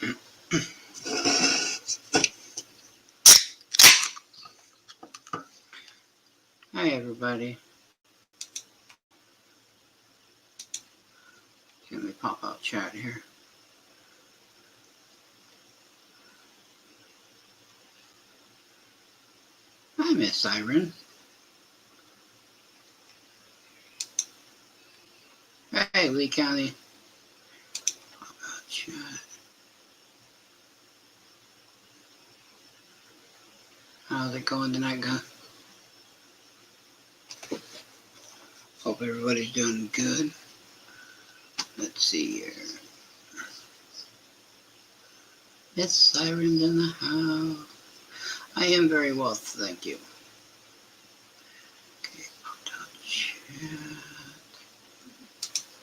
Hi everybody. Let me pop out chat here. Hi Miss Siren. Hey Lee County. Pop out chat. How's it going tonight, guys? Hope everybody's doing good. Let's see here. Miss Siren's in the house. I am very well, thank you. Okay, pop out chat.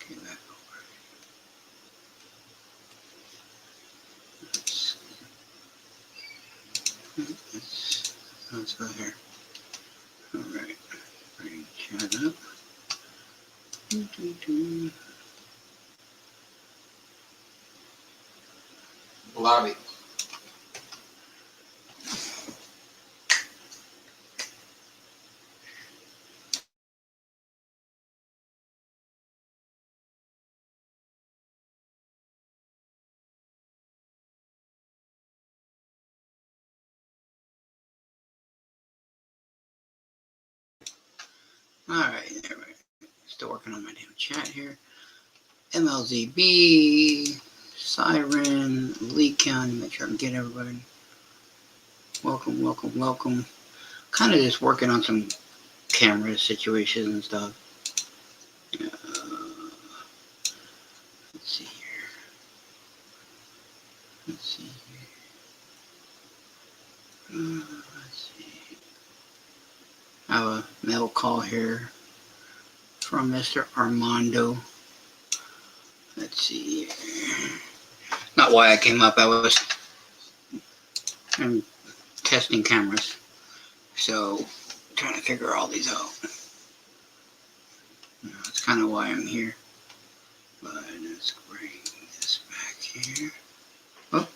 Okay, back over. Let's go here. Alright. Bring chat up. Lobby. Alright, there we go. Still working on my damn chat here. MLZB, Siren, Lee County, make sure I can get everybody. Welcome, welcome, welcome. Kind of just working on some camera situations and stuff. Let's see here. Let's see here. Let's see. I have a mail call here from Mr. Armando. Let's see here. Not why I came up. I was testing cameras. So, trying to figure all these out. That's kind of why I'm here. But let's bring this back here. Oh.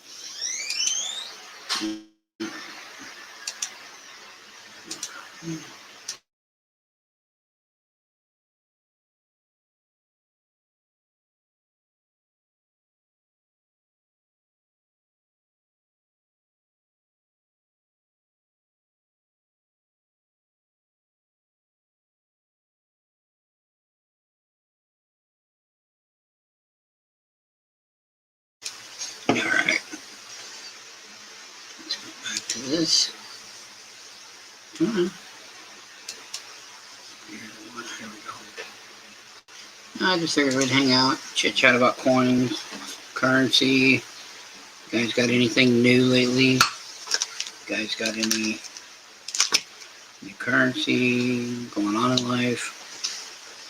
'Alright. Let's go back to this. Here we go. I just figured we'd hang out, chit chat about coins, currency. You guys got anything new lately? You guys got any new currency going on in life?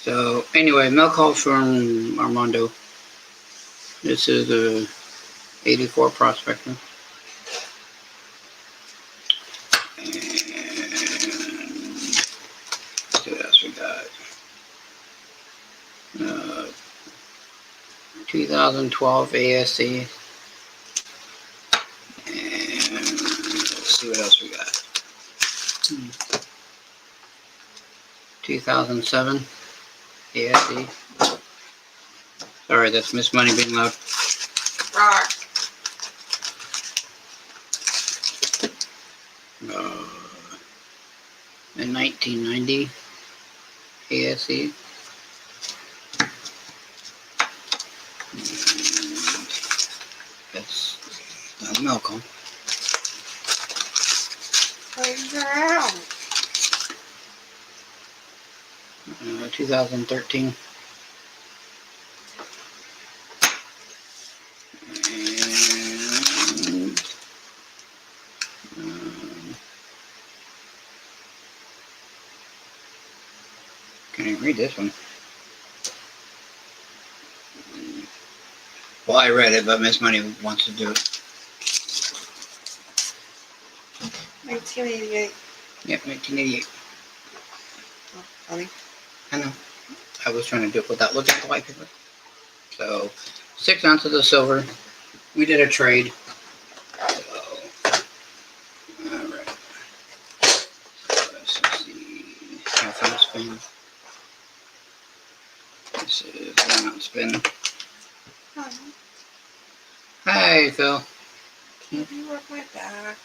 So anyway, mail call from Armando. This is a 84 prospector. And let's see what else we got. 2012 ASC. And let's see what else we got. 2007 ASC. Sorry, that's Miss Money being loud. In 1990 ASC. That's Malcolm. 2013. Can't even read this one. Well, I read it, but Miss Money wants to do it. 1988. Yep, 1988. Oh, funny. I know. I was trying to do it without looking at the white paper. So, 6 ounces of silver, We did a trade. So, alright. Let's see. Half ounce spin. This is 1 ounce spin. Hi, Phil. Can you work my back?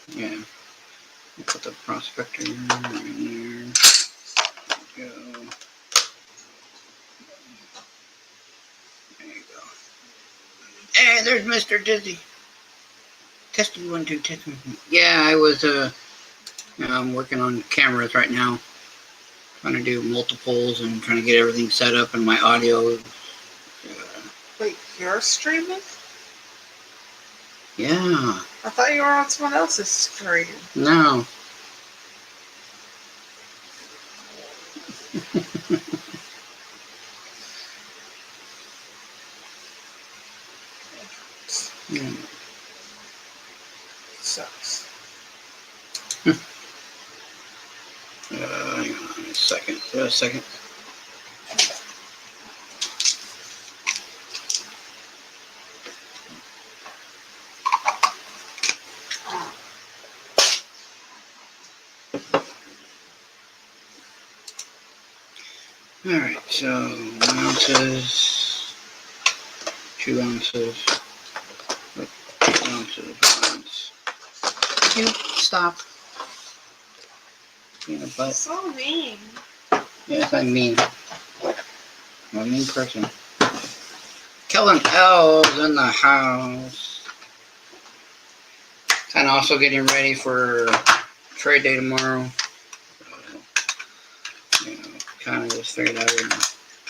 Yeah. Put the prospector in there. There we go. There you go. Hey, there's Mr. Dizzy. Testing 1, 2, testing. Yeah, I was I'm working on cameras right now. Trying to do multiples and trying to get everything set up and my audio. Wait, you're streaming? Yeah. I thought you were on someone else's stream. No. Sucks. Hang on a second. A second. Alright, so 1 ounces, 2 ounces, 2 ounces, 1 ounce. You stop. Being a butt. So mean. Yes, I'm mean. I'm a mean person. Killing elves in the house. And also getting ready for trade day tomorrow. Kind of just figured I would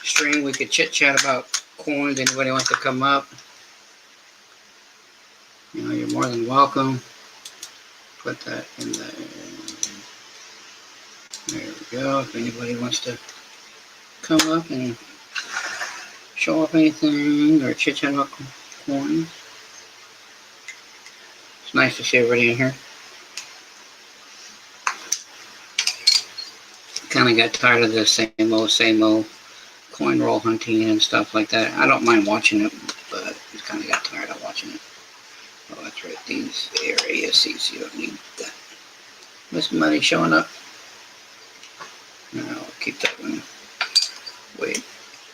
stream. We could chit chat about coins. Anybody wants to come up, you're more than welcome. Put that in there. There we go. If anybody wants to come up and show off anything or chit chat about coins, it's nice to see everybody in here. Kind of got tired of the same old coin roll hunting and stuff like that. I don't mind watching it, but I kind of got tired of watching it. Oh, that's right. These are ASCs. You don't need that. This money showing up. No, I'll keep that one. Wait,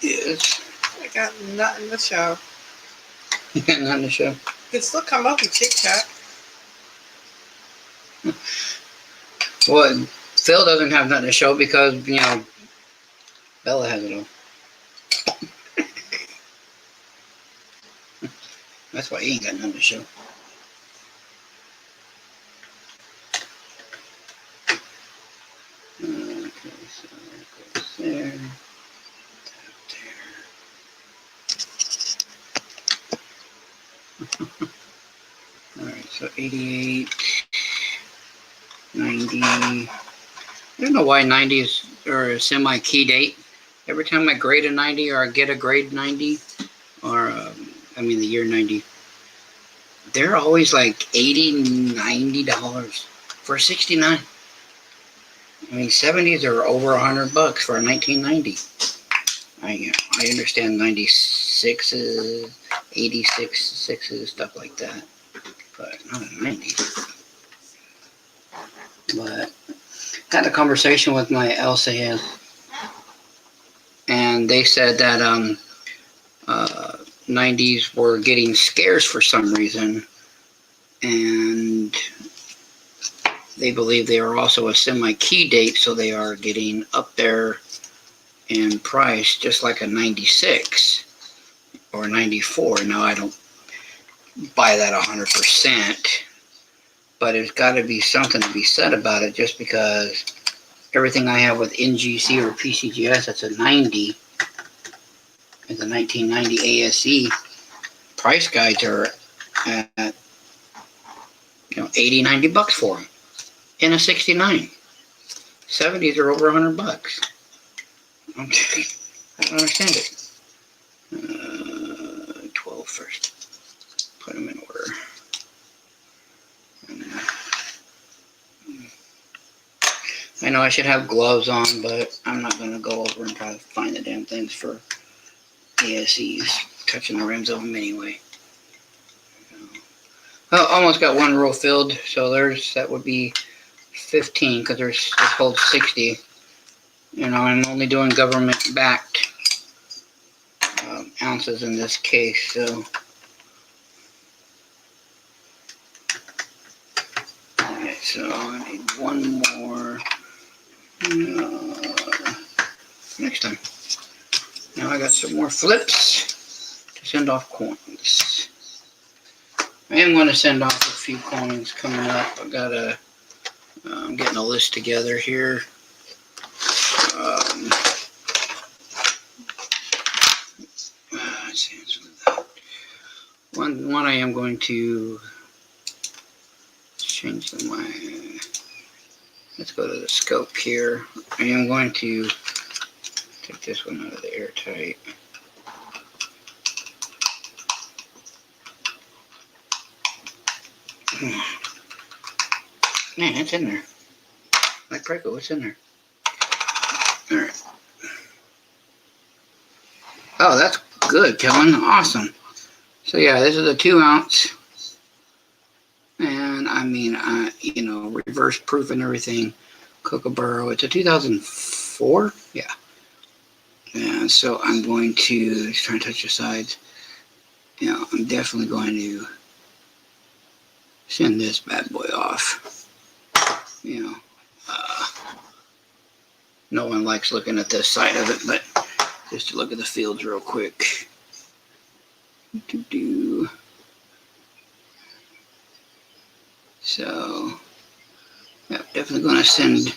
is. I got nothing to show. You got nothing to show? You can still come up and chit chat. Well, Phil doesn't have nothing to show because, Bella has it all. That's why he ain't got nothing to show. Okay, so that goes there. There. Alright, so 88, 90. I don't know why 90 is or a semi-key date. Every time I grade a 90 or I get a grade 90, or the year 90, they're always like $80, $90 for 69. 70s are over $100 for a 1990. I understand 96s, 86s, stuff like that, but not a 90. But I had a conversation with my LCS, and they said that 90s were getting scarce for some reason, and they believe they are also a semi-key date, so they are getting up there in price, just like a 96 or 94. Now, I don't buy that 100%, but there's got to be something to be said about it, just because everything I have with NGC or PCGS that's a 90 is a 1990 ASE. Price guides are at $80, $90 for them in a 69. 70s are over $100. I don't understand it. 12 first. Put them in order. I know I should have gloves on, but I'm not going to go over and try to find the damn things for ASEs, touching the rims of them anyway. almost got one row filled, so that would be 15 because it holds 60. You know, I'm only doing government-backed ounces in this case, so. Okay, so I need one more next time. Now I got some more flips to send off coins. I am going to send off a few coins coming up. I'm getting a list together here. One I am going to change let's go to the scope here. I am going to take this one out of the airtight. Man, it's in there. Like Preco, what's in there? Alright. Oh, that's good, Kellen. Awesome. So yeah, this is a 2-ounce. And I mean, you know, reverse proof and everything. Kookaburra. It's a 2004? Yeah. And so I'm going to try and touch the sides. You know, I'm definitely going to send this bad boy off. You know, no one likes looking at this side of it, but just to look at the fields real quick. So, yeah, definitely going to send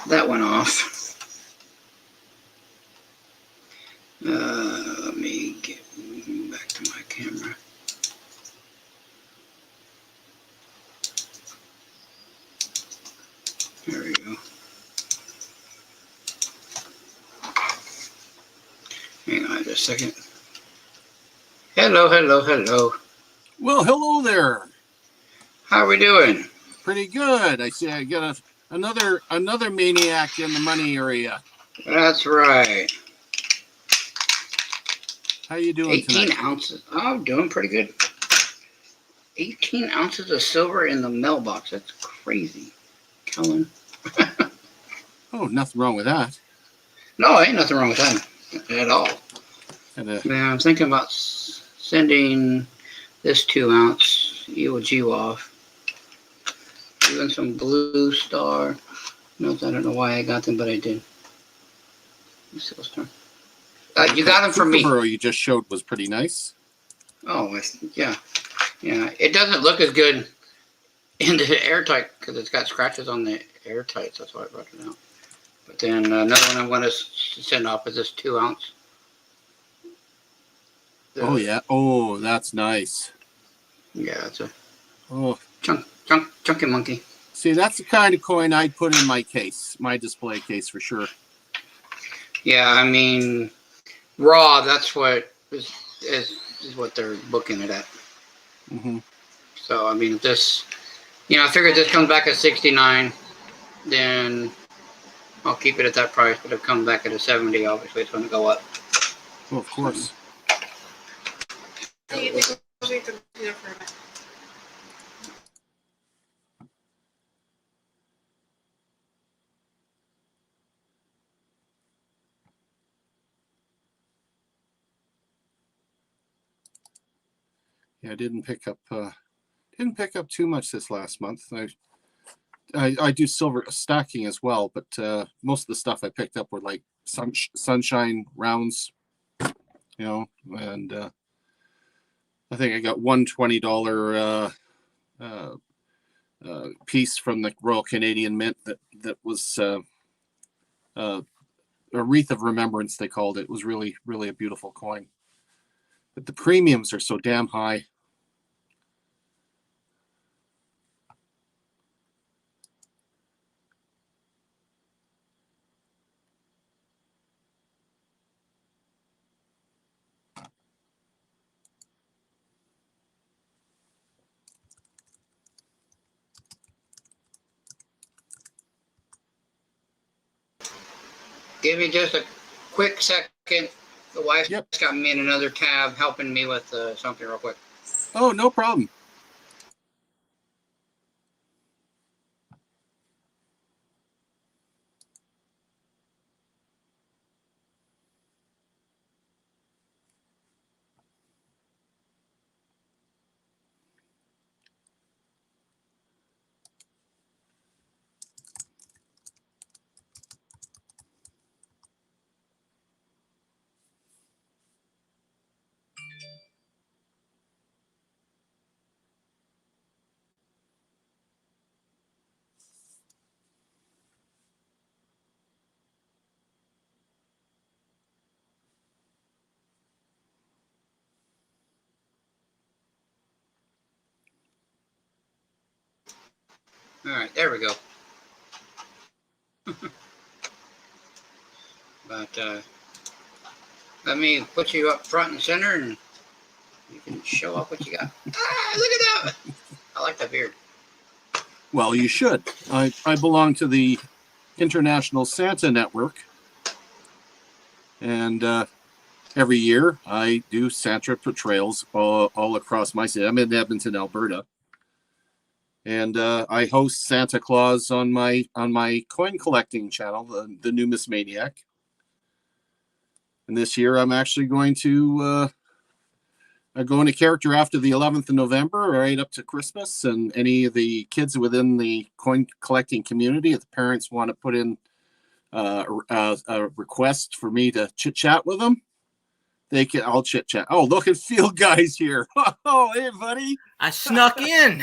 that one off. Let me get back to my camera. There we go. Hang on just a second. Hello, hello, hello. Well, hello there. How are we doing? Pretty good. I see I got another maniac in the money area. That's right. How you doing 18 tonight? ounces. Oh, I'm doing pretty good. 18 ounces of silver in the mailbox. That's crazy. Kellen. Oh, nothing wrong with that. No, ain't nothing wrong with that at all. Man, I'm thinking about sending this 2-ounce EOG off. Even some Blue Star. Notes, I don't know why I got them, but I did. You got them from me. The Kookaburra you just showed was pretty nice. Oh, yeah. Yeah, it doesn't look as good in the airtight because it's got scratches on the airtight. That's why I brought it out. But then another one I want to send off is this 2-ounce. Oh, yeah. Oh, that's nice. Yeah, it's a chunky monkey. See, that's the kind of coin I'd put in my case, my display case for sure. Yeah, I mean, raw, that's what is what they're booking it at. Mm-hmm. So, I mean, if this, you know, I figured this comes back at 69, then I'll keep it at that price. But if it comes back at a 70, obviously it's going to go up. Well, of course. Yeah, I didn't pick up too much this last month. I do silver stacking as well, but most of the stuff I picked up were like sunshine rounds, you know, and I think I got one $20 piece from the Royal Canadian Mint that was a wreath of remembrance, they called it. It was really, really a beautiful coin. But the premiums are so damn high. Give me just a quick second. The wife's Yep. got me in another tab helping me with something real quick. Oh, no problem. All right, there we go. But let me put you up front and center, and you can show off what you got. Look at that! I like that beard. Well, you should. I belong to the International Santa Network, and every year I do Santa portrayals all across my city. I'm in Edmonton, Alberta, and I host Santa Claus on my coin collecting channel, the Numismaniac. And this year I'm actually going to go into character after the 11th of November, right up to Christmas, and any of the kids within the coin collecting community, if the parents want to put in a request for me to chit chat with them, I'll chit chat. Oh, look at Field Guys here. Oh, hey, buddy. I snuck in.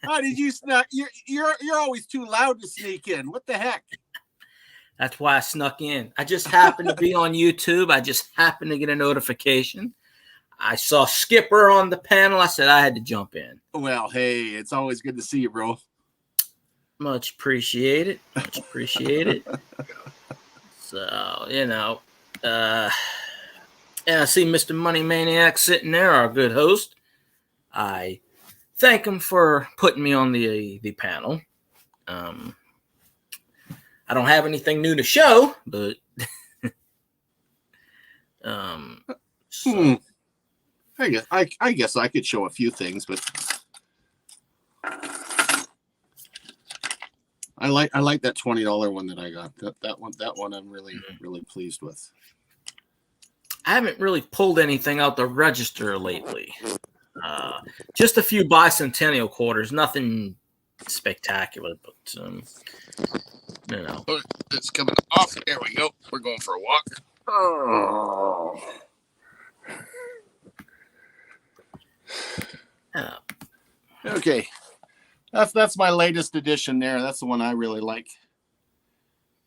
How did you snuck? You're always too loud to sneak in. What the heck? That's why I snuck in. I just happened to be on YouTube. I just happened to get a notification. I saw Skipper on the panel. I said I had to jump in. Well, hey, it's always good to see you, bro. Much appreciated. Much appreciated. So, and I see Mr. Money Maniac sitting there, our good host. I thank him for putting me on the panel. I don't have anything new to show, but I guess I could show a few things, but I like that $20 one that I got. That one I'm really pleased with. I haven't really pulled anything out the register lately. Just a few Bicentennial Quarters, nothing spectacular, but Oh, it's coming off. There we go. We're going for a walk. Oh. Okay. That's my latest edition there. That's the one I really like.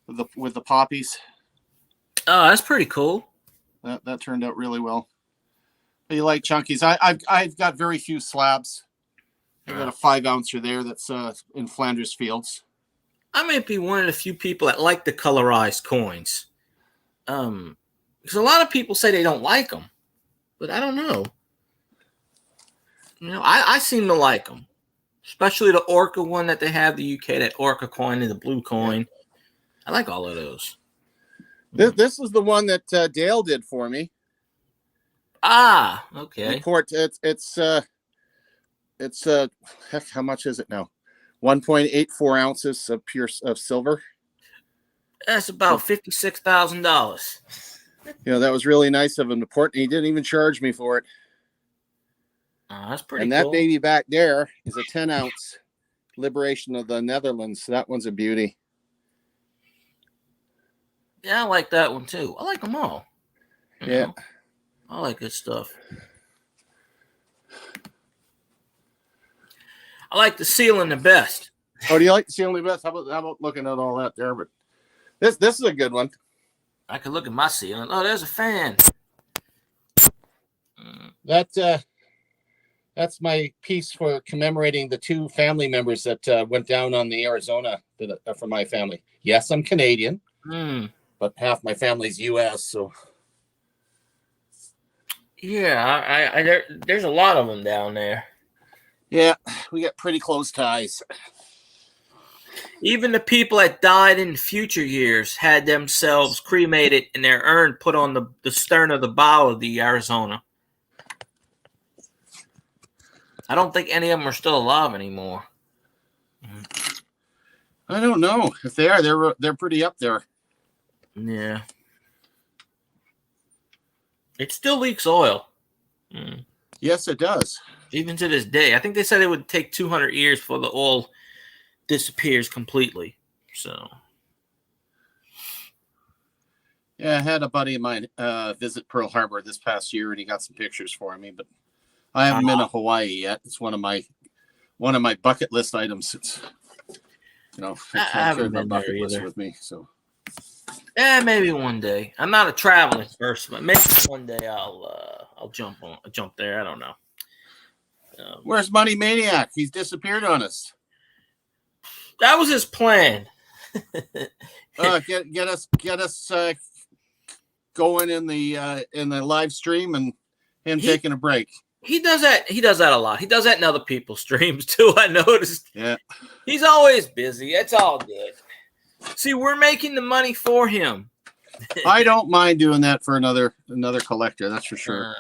With the poppies. Oh, that's pretty cool. That turned out really well. You like chunkies? I've got very few slabs. I've got a 5-ouncer there that's in Flanders Fields. I may be one of the few people that like the colorized coins. Because a lot of people say they don't like them, but I don't know. I seem to like them, especially the Orca one that they have, the UK, that Orca coin and the blue coin. I like all of those. This is the one that Dale did for me. Ah, okay. It's heck, how much is it now? 1.84 ounces of pure silver. That's about $56,000. That was really nice of him to port. He didn't even charge me for it. That's pretty cool. And that baby back there is a 10-ounce Liberation of the Netherlands. That one's a beauty. Yeah, I like that one too. I like them all. You know? I like good stuff. I like the ceiling the best. Oh, do you like the ceiling the best? How about looking at all that there? But this is a good one. I could look at my ceiling. Oh, there's a fan. That's my piece for commemorating the 2 family members that went down on the Arizona for my family. Yes, I'm Canadian, but half my family's U.S. So yeah, there's a lot of them down there. Yeah, we got pretty close ties. Even the people that died in future years had themselves cremated and their urn put on the stern of the bow of the Arizona. I don't think any of them are still alive anymore. I don't know if they are. They're pretty up there. Yeah. It still leaks oil. Yes, it does. Even to this day. I think they said it would take 200 years before the oil disappears completely. So. Yeah, I had a buddy of mine visit Pearl Harbor this past year, and he got some pictures for me. But I haven't been to Hawaii yet. It's one of my bucket list items. It's I haven't been bucket list with me. So. Yeah, maybe one day. I'm not a traveling person, but maybe one day I'll jump there. I don't know. Where's Money Maniac? He's disappeared on us. That was his plan. Get us going in the live stream and him taking a break. He does that. He does that a lot. He does that in other people's streams too. I noticed. Yeah. He's always busy. It's all good. See, we're making the money for him. I don't mind doing that for another collector. That's for sure.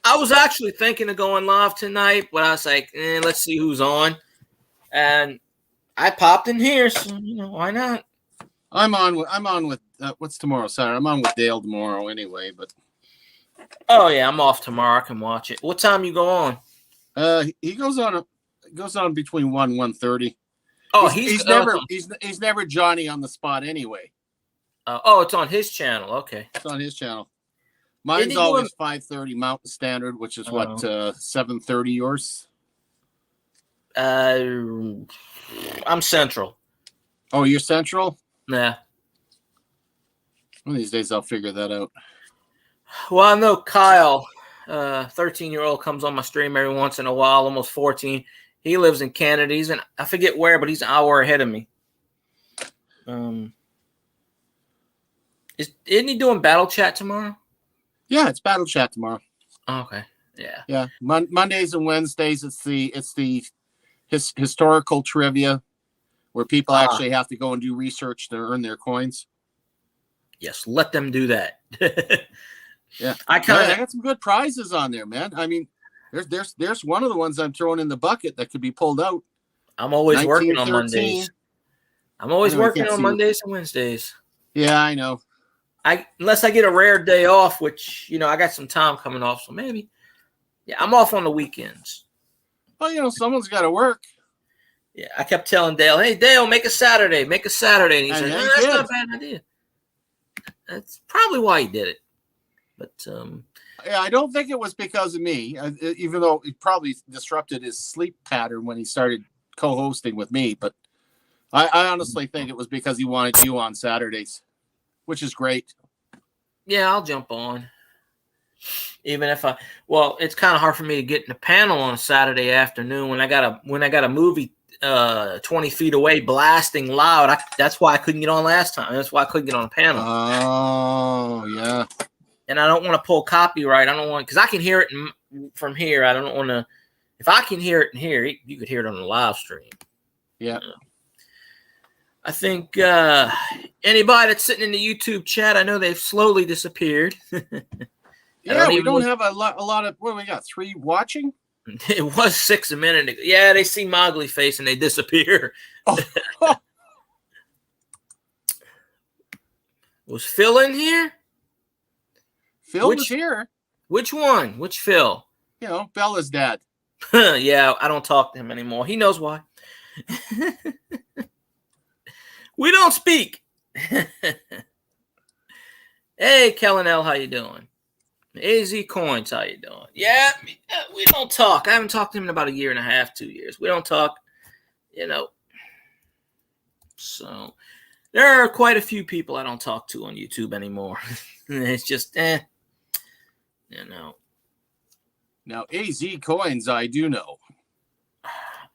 I was actually thinking of going live tonight, but I was like, let's see who's on. And I popped in here, so why not? I'm on with what's tomorrow? Saturday. I'm on with Dale tomorrow anyway. But oh yeah, I'm off tomorrow. I can watch it. What time you go on? He goes on between 1:30. Oh, he's never Johnny on the spot anyway. It's on his channel. Okay, it's on his channel. Mine's always 5:30 Mountain Standard, which is 7:30 yours. I'm Central. Oh, you're Central? Yeah. One of these days I'll figure that out. Well, I know Kyle, 13-year-old, comes on my stream every once in a while, almost 14. He lives in Canada. He's I forget where, but he's an hour ahead of me. Isn't he doing Battle Chat tomorrow? Yeah, it's Battle Chat tomorrow. Oh, okay. Yeah. Yeah. Mondays and Wednesdays, it's the historical trivia where people actually have to go and do research to earn their coins. Yes, let them do that. Yeah. I got some good prizes on there, man. I mean, there's one of the ones I'm throwing in the bucket that could be pulled out. I'm always working on Mondays. I'm always working on Mondays and Wednesdays. Yeah, I know. Unless I get a rare day off, which I got some time coming off, so maybe. Yeah, I'm off on the weekends. Well, someone's got to work. Yeah, I kept telling Dale, "Hey, Dale, make a Saturday." And he said, "That's not a bad idea." That's probably why he did it. But yeah, I don't think it was because of me, even though it probably disrupted his sleep pattern when he started co-hosting with me. But I honestly think it was because he wanted you on Saturdays, which is great. Yeah, I'll jump on. Even if it's kind of hard for me to get in the panel on a Saturday afternoon when I got a movie 20 feet away blasting loud. That's why I couldn't get on last time. That's why I couldn't get on a panel. Oh, yeah. And I don't want to pull copyright. I don't want, because I can hear it from here. I don't want to. If I can hear it in here, you could hear it on the live stream. Yeah. I think anybody that's sitting in the YouTube chat, I know they've slowly disappeared. Yeah, we don't have a lot of. What we got? 3 watching. It was 6 a minute ago. Yeah, they see my ugly face and they disappear. Oh. Was Phil in here? Phil was here. Which one? Which Phil? Bella's dad. Yeah, I don't talk to him anymore. He knows why. We don't speak. Hey, Kellen L, how you doing? AZ Coins, how you doing? Yeah, we don't talk. I haven't talked to him in about 1.5 years, 2 years. We don't talk, So there are quite a few people I don't talk to on YouTube anymore. It's just, Now, AZ Coins, I do know.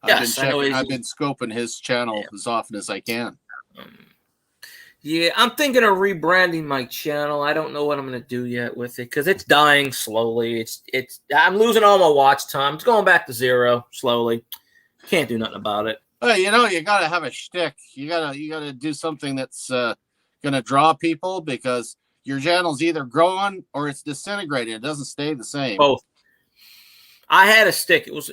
Yes, I've been scoping his channel as often as I can. Yeah, I'm thinking of rebranding my channel. I don't know what I'm going to do yet with it because it's dying slowly. I'm losing all my watch time. It's going back to 0 slowly. Can't do nothing about it. Well, you got to have a shtick. You got to do something that's going to draw people because your channel's either growing or it's disintegrating. It doesn't stay the same. Both. I had a stick. It was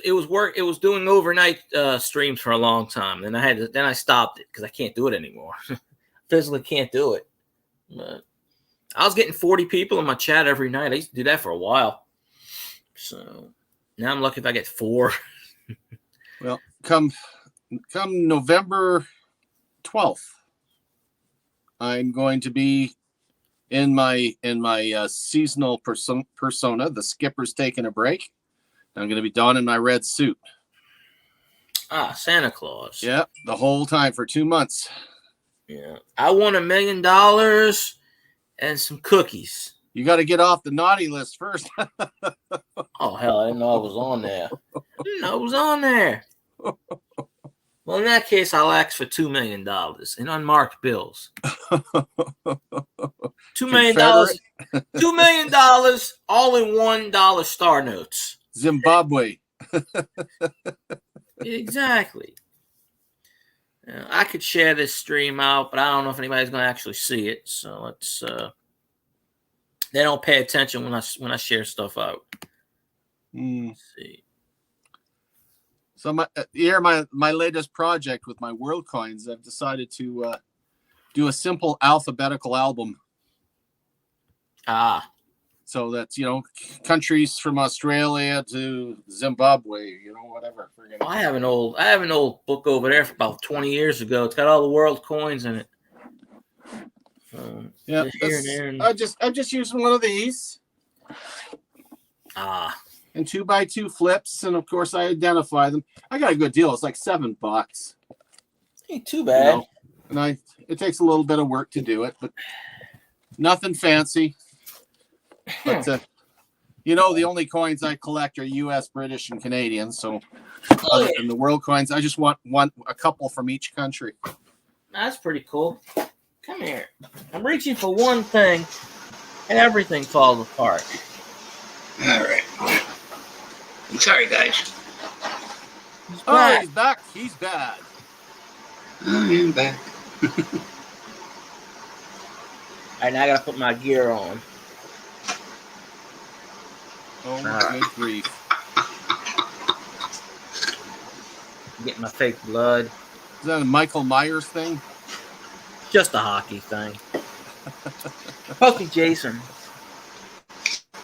doing overnight streams for a long time. Then I stopped it because I can't do it anymore. Physically can't do it. But I was getting 40 people in my chat every night. I used to do that for a while. So now I'm lucky if I get 4. Well, come November 12th, I'm going to be in my seasonal persona. The skipper's taking a break. I'm going to be donning my red suit. Santa Claus. Yeah, the whole time for 2 months. Yeah, I won $1 million and some cookies. You got to get off the naughty list first. Oh hell, I didn't know I was on there. I didn't know I was on there. Well, in that case, I'll ask for $2 million in unmarked bills. $2 million, Confederate, $2 million, all in $1 star notes. Zimbabwe. Exactly. I could share this stream out, but I don't know if anybody's going to actually see it. So let's. They don't pay attention when I share stuff out. Let's see. So my latest project with my world coins, I've decided to do a simple alphabetical album. So that's, countries from Australia to Zimbabwe, whatever. Well, I have an old book over there from about 20 years ago. It's got all the world coins in it. Yeah, here and there. I'm just using one of these. And 2x2 flips, and of course I identify them. I got a good deal. It's like $7. Ain't too bad. And it takes a little bit of work to do it, but nothing fancy. But the only coins I collect are U.S., British, and Canadian. So other than the world coins, I just want a couple from each country. That's pretty cool. Come here. I'm reaching for one thing, and everything falls apart. All right. I'm sorry, guys. He's back. He's bad. I am back. All right, now I got to put my gear on. Oh, good grief. Get my fake blood. Is that a Michael Myers thing? Just a hockey thing. Pokey Jason.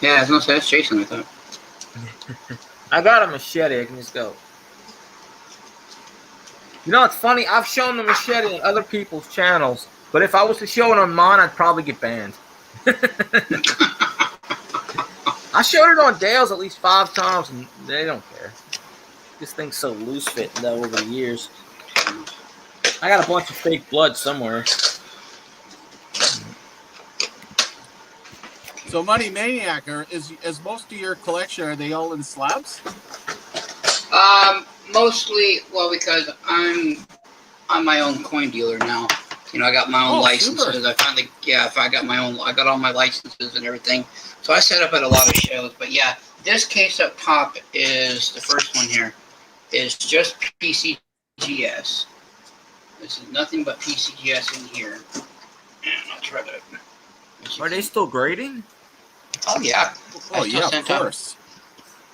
Yeah, I was going to say, that's Jason, I thought. I got a machete. I can just go. It's funny. I've shown the machete on other people's channels, but if I was to show it on mine, I'd probably get banned. I showed it on Dale's at least 5 times, and they don't care. This thing's so loose fitting though over the years. I got a bunch of fake blood somewhere. So, Money Maniac, is most of your collection, are they all in slabs? Mostly, because I'm my own coin dealer now. I got my own licenses. Super. I got all my licenses and everything. So I set up at a lot of shows. But yeah, this case up top is the first one here. Is just PCGS. This is nothing but PCGS in here. And I'll try to. Are they still grading? Oh yeah. Oh yeah, of course.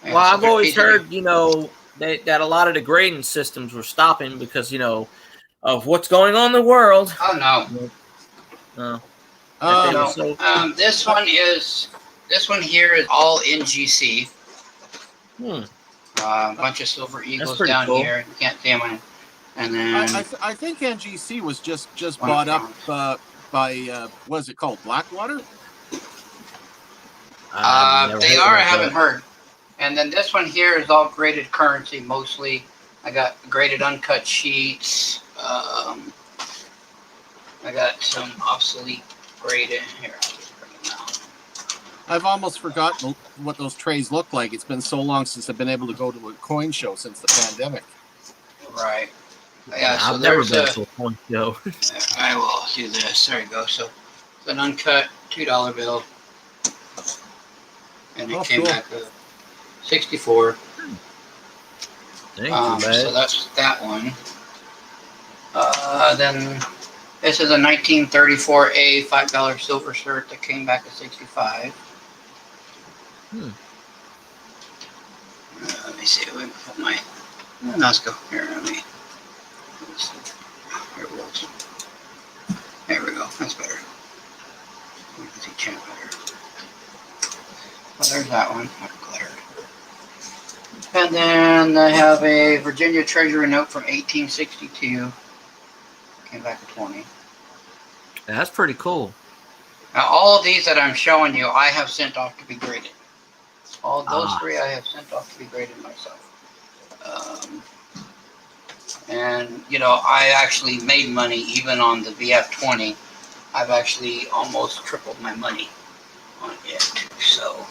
Yeah, well, I've always heard, that a lot of the grading systems were stopping because, of what's going on in the world. Oh no. No. This one here is all NGC. A bunch of silver eagles down cool. Here. You can't see them. And then I think NGC was just bought up by what is it called, Blackwater? They are. I haven't heard. And then this one here is all graded currency mostly. I got graded uncut sheets. I got some obsolete graded here. I'll just bring them out. I've almost forgotten what those trays look like. It's been so long since I've been able to go to a coin show since the pandemic. Right. Yeah, so I've never been to a coin show. I will do this. There you go. So it's an uncut $2 bill. And it came back with 64. So that's that one. Then this is a 1934A $5 silver shirt that came back at 65. Let me see. Let me put my. Let's go here. Here it was. There we go. That's better. We can see chat better. Well, there's that one. And then I have a Virginia Treasury note from 1862. Came back at 20. That's pretty cool. Now, all of these that I'm showing you, I have sent off to be graded. All those three I have sent off to be graded myself. And, I actually made money even on the VF20. I've actually almost tripled my money on it. So,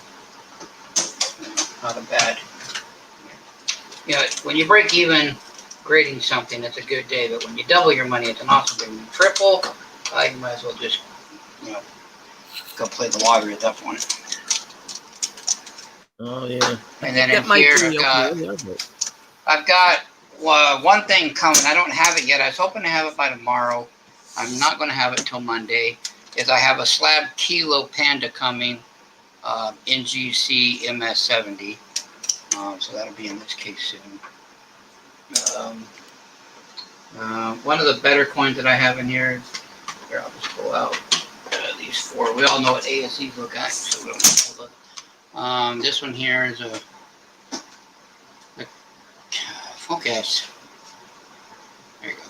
not a bad. When you break even grading something, it's a good day. But when you double your money, it's an awesome day. When you triple, you might as well just, go play the lottery at that point. Oh yeah. And then in That might here, be I've got one thing coming. I don't have it yet. I was hoping to have it by tomorrow. I'm not going to have it till Monday. Is I have a slab kilo Panda coming, NGC MS70. So that'll be in this case soon. One of the better coins that I have in here. Here, I'll just pull out these four. We all know what ASEs look like, so we don't have to look. This one here is a focus. There you go.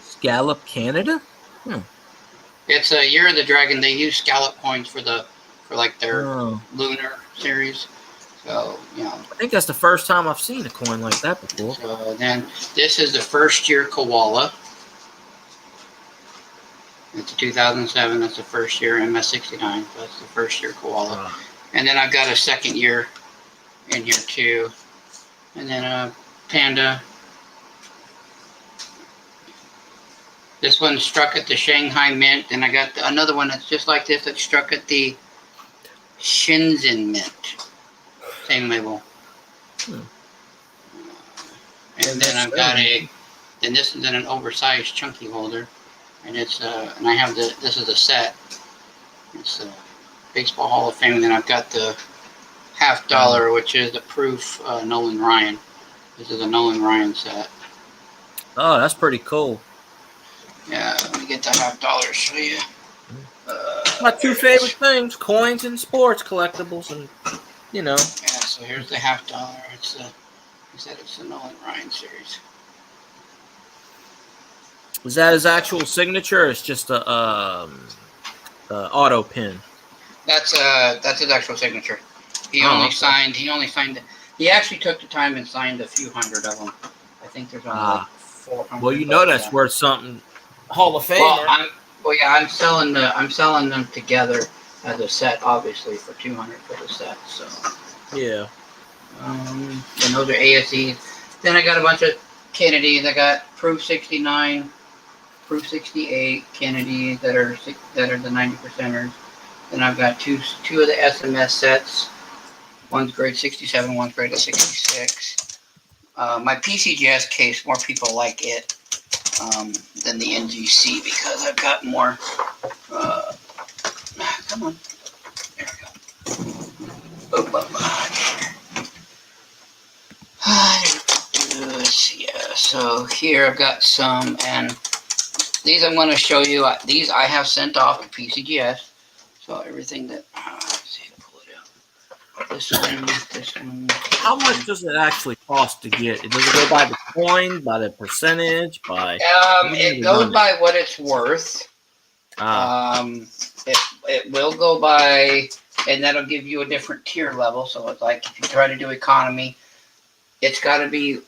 Scallop Canada? It's a Year of the Dragon. They use scallop coins for like their lunar series. So, I think that's the first time I've seen a coin like that before. So then this is the first year koala. It's a 2007. That's the first year MS69. So that's the first year koala. And then I've got a second year in here too. And then a Panda. This one struck at the Shanghai Mint. And I got another one that's just like this that struck at the Shenzhen Mint. Same label. And then I've got this is in an oversized chunky holder. And it's and I have this is a set. It's the Baseball Hall of Fame. And then I've got the $50, which is the proof Nolan Ryan. This is a Nolan Ryan set. Oh, that's pretty cool. Yeah, let me get the $50 show you. My two favorite things: coins and sports collectibles, and Yeah, so here's the $50. It's the Nolan Ryan series. is that his actual signature? Or it's just a auto pin. That's his actual signature. He only signed. He actually took the time and signed a few hundred of them. I think there's only like 400. Well, that's worth something. Hall of Famer. I'm selling them together as a set, obviously for $200 for the set. So yeah. And those are ASEs. Then I got a bunch of Kennedys. I got Proof 69, Proof 68 Kennedys that are the 90%ers. Then I've got two of the SMS sets. One's grade 67, one's grade 66. My PCGS case, more people like it than the NGC because I've got more. Come on. There we go. Yeah, so here I've got some, and these I'm going to show you. These I have sent off to PCGS. So everything that, let's see, pull it out. This one. How much does it actually cost to get? Does it go by the coin, by the percentage, by? It goes by what it's worth. It will go by, and that'll give you a different tier level. So it's like if you try to do economy, it's got to be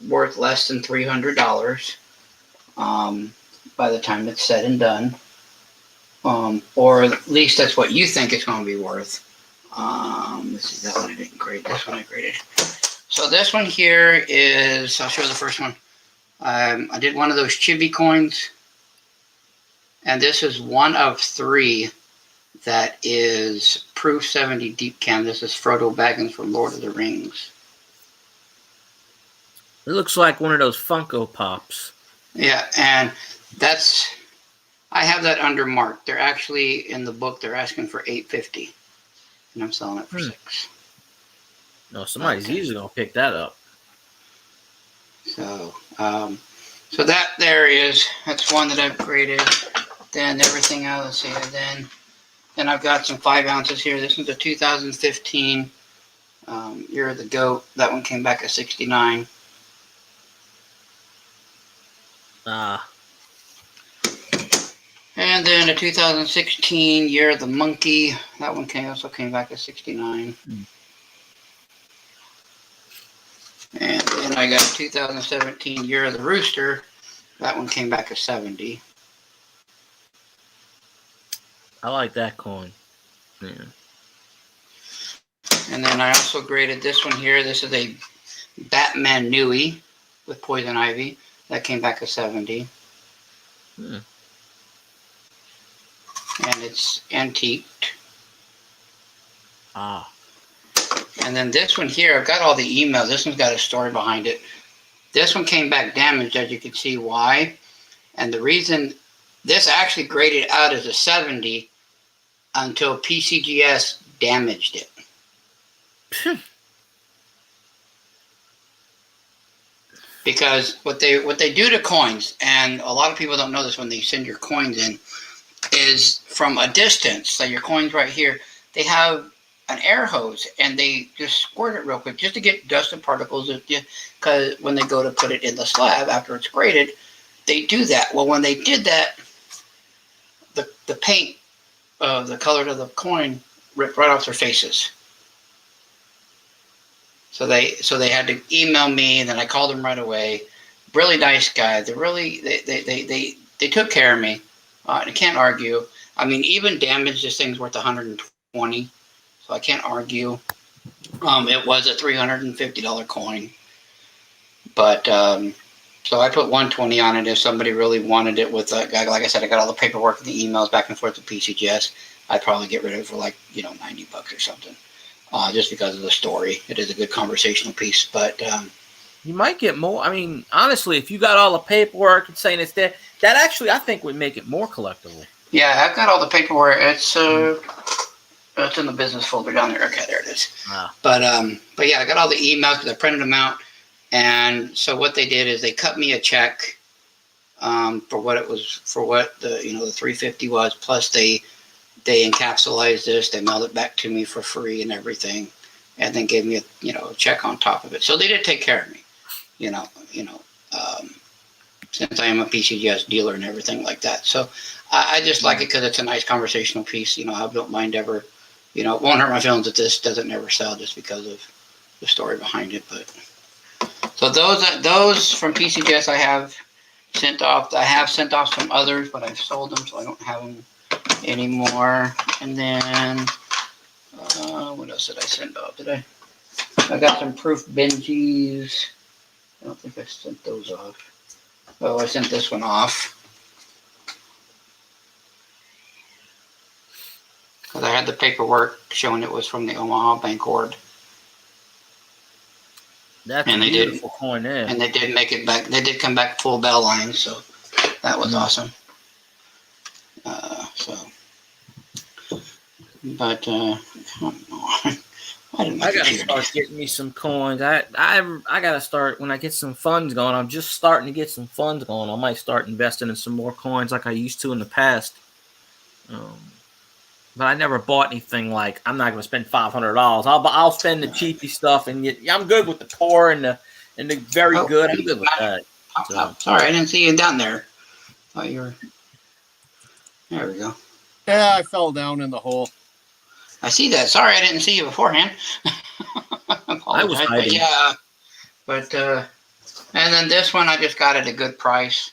worth less than $300 by the time it's said and done. Or at least that's what you think it's going to be worth. Let's see, that one I didn't grade. This one I graded. So this one here is, I'll show you the first one. I did one of those chibi coins. And this is one of three that is Proof 70 Deep Cam. This is Frodo Baggins from Lord of the Rings. It looks like one of those Funko Pops. Yeah, and I have that under marked. They're actually in the book. They're asking for $8.50, and I'm selling it for $6. No, somebody's easily gonna pick that up. So, so that's one that I've graded. Then everything else here. Then I've got some 5 ounces here. This one's a 2015 Year of the Goat. That one came back at 69. And then a 2016 Year of the Monkey. That one also came back at 69. And then I got a 2017 Year of the Rooster. That one came back at 70. I like that coin. Yeah. And then I also graded this one here. This is a Batman Newie with Poison Ivy. That came back a 70. Hmm. And it's antiqued. Ah. And then this one here, I've got all the emails. This one's got a story behind it. This one came back damaged, as you can see why. And the reason this actually graded out as a 70 until PCGS damaged it. Because what they do to coins, and a lot of people don't know this when they send your coins in, is from a distance. So your coins right here, they have an air hose, and they just squirt it real quick just to get dust and particles. Because when they go to put it in the slab after it's graded, they do that. Well, when they did that, the paint of the color of the coin ripped right off their faces. So they had to email me, and then I called them right away. Really nice guy. They took care of me. I can't argue. I mean, even damage, this thing's worth 120, so I can't argue. It was a $350 coin, but so I put 120 on it. If somebody really wanted it with, like I said, I got all the paperwork and the emails back and forth to PCGS. I'd probably get rid of it for like $90 or something, just because of the story. It is a good conversational piece, but You might get more. I mean, honestly, if you got all the paperwork and saying it's there, that actually I think would make it more collectible. yeah, I've got all the paperwork. It's in the business folder down there. Okay, there it is. Ah. But yeah, I got all the emails because I printed them out. And so what they did is they cut me a check for what it was, for what the the 350 was. Plus they encapsulated this. They mailed it back to me for free and everything, and then gave me a check on top of it. So they did take care of me. Since I am a PCGS dealer and everything like that. So I just like it because it's a nice conversational piece. I don't mind ever. It won't hurt my feelings if this doesn't ever sell just because of the story behind it. But so those from PCGS I have sent off. I have sent off some others, but I've sold them, so I don't have them anymore. And then what else did I send off? I got some Proof Benjis. I don't think I sent those off. Oh, I sent this one off. Because I had the paperwork showing it was from the Omaha Bank Ord. That's And a they beautiful coin there. And they did make it back. They did come back full bell line, so that was awesome. But come on. I gotta start getting me some coins. I gotta start when I get some funds going. I'm just starting to get some funds going. I might start investing in some more coins like I used to in the past. But I never bought anything like I'm not gonna spend $500. I'll spend the cheapy stuff and I'm good with the poor and the very good. I'm good with that. So. Sorry, I didn't see you down there. Thought you were. There we go. Yeah, I fell down in the hole. I see that. Sorry, I didn't see you beforehand. I was hiding. But and then this one I just got at a good price.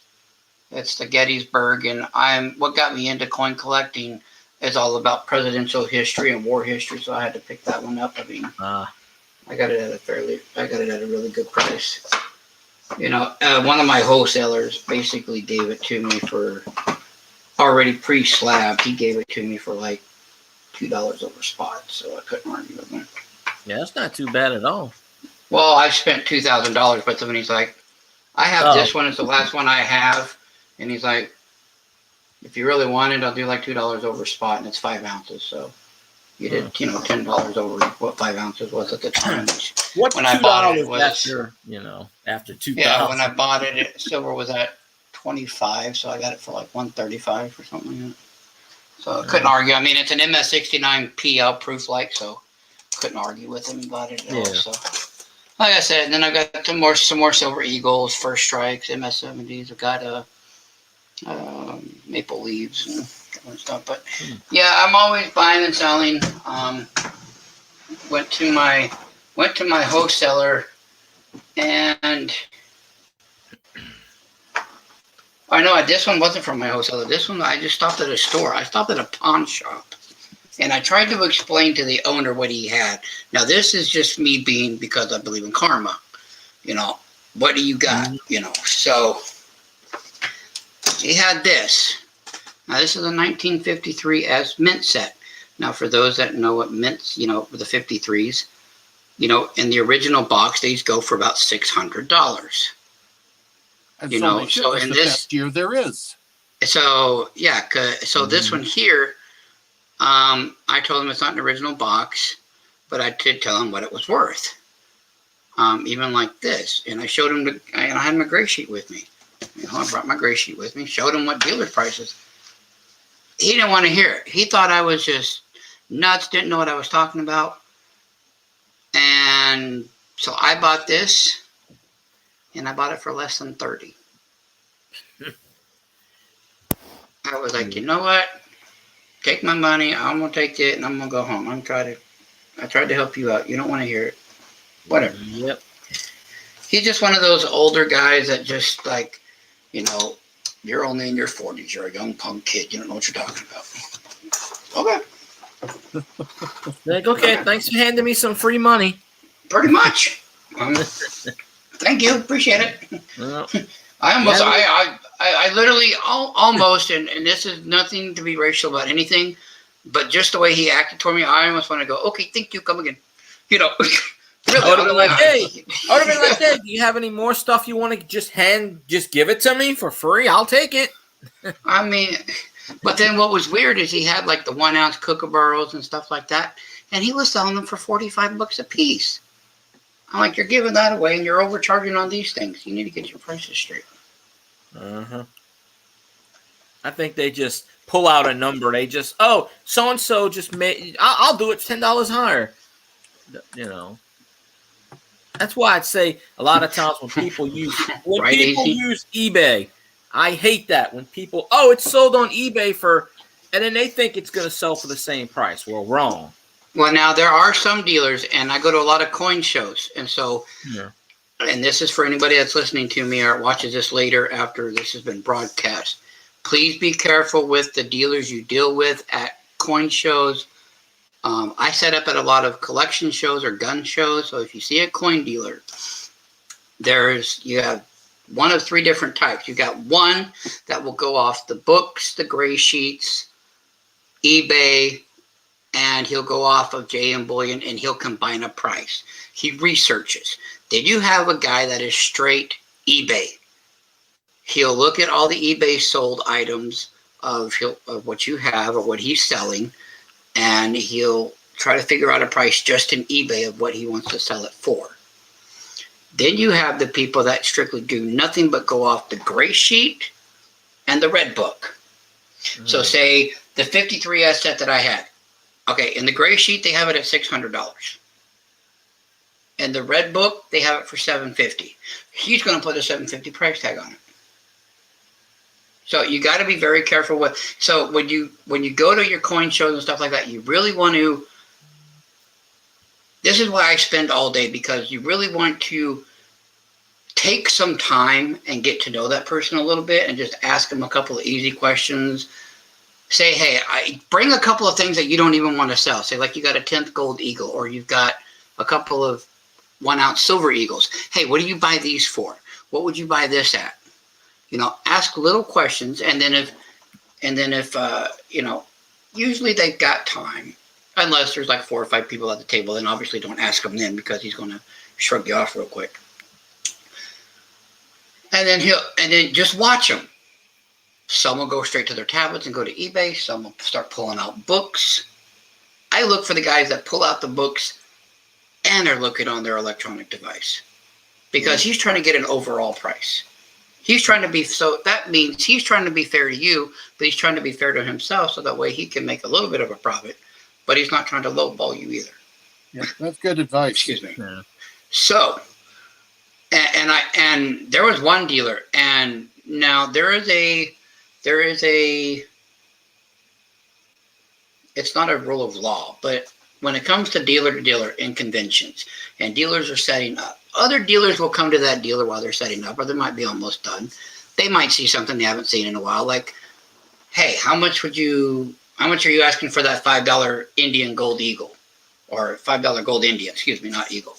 It's the Gettysburg, and what got me into coin collecting is all about presidential history and war history. So I had to pick that one up. I mean, I got it at a really good price. One of my wholesalers basically gave it to me for already pre-slabbed. He gave it to me for like $2 over spot, so I couldn't argue with him. Yeah, that's not too bad at all. Well, I spent $2,000 with him, and he's like, I have this one. It's the last one I have. And he's like, if you really want it, I'll do like $2 over spot, and it's 5 ounces. So you did, $10 over what 5 ounces was at the time. What's when $2 I bought it, after 2,000? Yeah, when I bought it, silver was at 25, so I got it for like 135 or something like that. So I couldn't argue. I mean, it's an MS69 PL proof so couldn't argue with him about it at all. So, like I said, and then I've got some more Silver Eagles, First Strikes, MS70s. I've got Maple Leaves and stuff. But yeah, I'm always buying and selling. Went to my wholesaler, and I know this one wasn't from my wholesaler. This one I just stopped at a store. I stopped at a pawn shop. And I tried to explain to the owner what he had. Now, this is just me being, because I believe in karma. You know, what do you got? You know, so he had this. Now, this is a 1953 as mint set. Now, for those that know what mints, you know, the 53s, you know, in the original box, these go for about $600. And You so know, they should. so It's in the this, best year there is. so yeah, so this one here, I told him it's not an original box, but I did tell him what it was worth. Even like this, and I showed him and I had my gray sheet with me. You know, I brought my gray sheet with me, showed him what dealer prices. He didn't want to hear it. He thought I was just nuts, didn't know what I was talking about. And so I bought this, and I bought it for less than 30. I was like, you know what? Take my money. I'm gonna take it, and I'm gonna go home. I tried to help you out. You don't want to hear it. Whatever. Yep. He's just one of those older guys that just like, you know, you're only in your 40s. You're a young punk kid. You don't know what you're talking about. Okay. Like, okay, thanks for handing me some free money. Pretty much. Thank you. Appreciate it. Well, I literally almost, and this is nothing to be racial about anything, but just the way he acted toward me, I almost want to go, okay, thank you, come again. You know, really. I would have been like, hey, I would have been like, hey, do you have any more stuff you want to just give it to me for free? I'll take it. I mean, but then what was weird is he had like the 1 ounce kookaburras and stuff like that, and he was selling them for $45 a piece. I'm like, you're giving that away and you're overcharging on these things. You need to get your prices straight. I think they just pull out a number. They just, so and so just made. I'll do it $10 higher. You know, that's why I'd say a lot of times when people use use eBay, I hate that when people it's sold on eBay and then they think it's going to sell for the same price. Well, wrong. Well, now there are some dealers, and I go to a lot of coin shows, and so. Yeah. And this is for anybody that's listening to me or watches this later after this has been broadcast. Please be careful with the dealers you deal with at coin shows. I set up at a lot of collection shows or gun shows. So if you see a coin dealer, you have one of 3 different types. You got one that will go off the books, the gray sheets, eBay, and he'll go off of JM Bullion and he'll combine a price. He researches. Then you have a guy that is straight eBay. He'll look at all the eBay sold items of what you have or what he's selling, and he'll try to figure out a price just in eBay of what he wants to sell it for. Then you have the people that strictly do nothing but go off the gray sheet and the red book. So say the 53S set that I had. Okay, in the gray sheet, they have it at $600. In the red book, they have it for $750. He's going to put a $750 price tag on it. So you got to be very careful with. So when you go to your coin shows and stuff like that, you really want to. This is why I spend all day, because you really want to take some time and get to know that person a little bit and just ask them a couple of easy questions. Say, hey, I bring a couple of things that you don't even want to sell. Say, like you got a 10th gold eagle, or you've got a couple of 1 ounce silver eagles. Hey, what do you buy these for? What would you buy this at? You know, ask little questions, and then if you know, usually they've got time, unless there's like 4 or 5 people at the table. Then obviously don't ask him then, because he's going to shrug you off real quick. And then just watch them. Some will go straight to their tablets and go to eBay. Some will start pulling out books. I look for the guys that pull out the books and are looking on their electronic device, because he's trying to get an overall price. He's trying to be, so that means he's trying to be fair to you, but he's trying to be fair to himself, so that way he can make a little bit of a profit, but he's not trying to lowball you either. Yeah, that's good advice. Excuse me. Yeah. So, and there was one dealer, and now there is a, it's not a rule of law, but when it comes to dealer in conventions and dealers are setting up, other dealers will come to that dealer while they're setting up, or they might be almost done. They might see something they haven't seen in a while, like, hey, how much how much are you asking for that $5 Indian gold eagle? Or $5 gold Indian, excuse me, not eagle.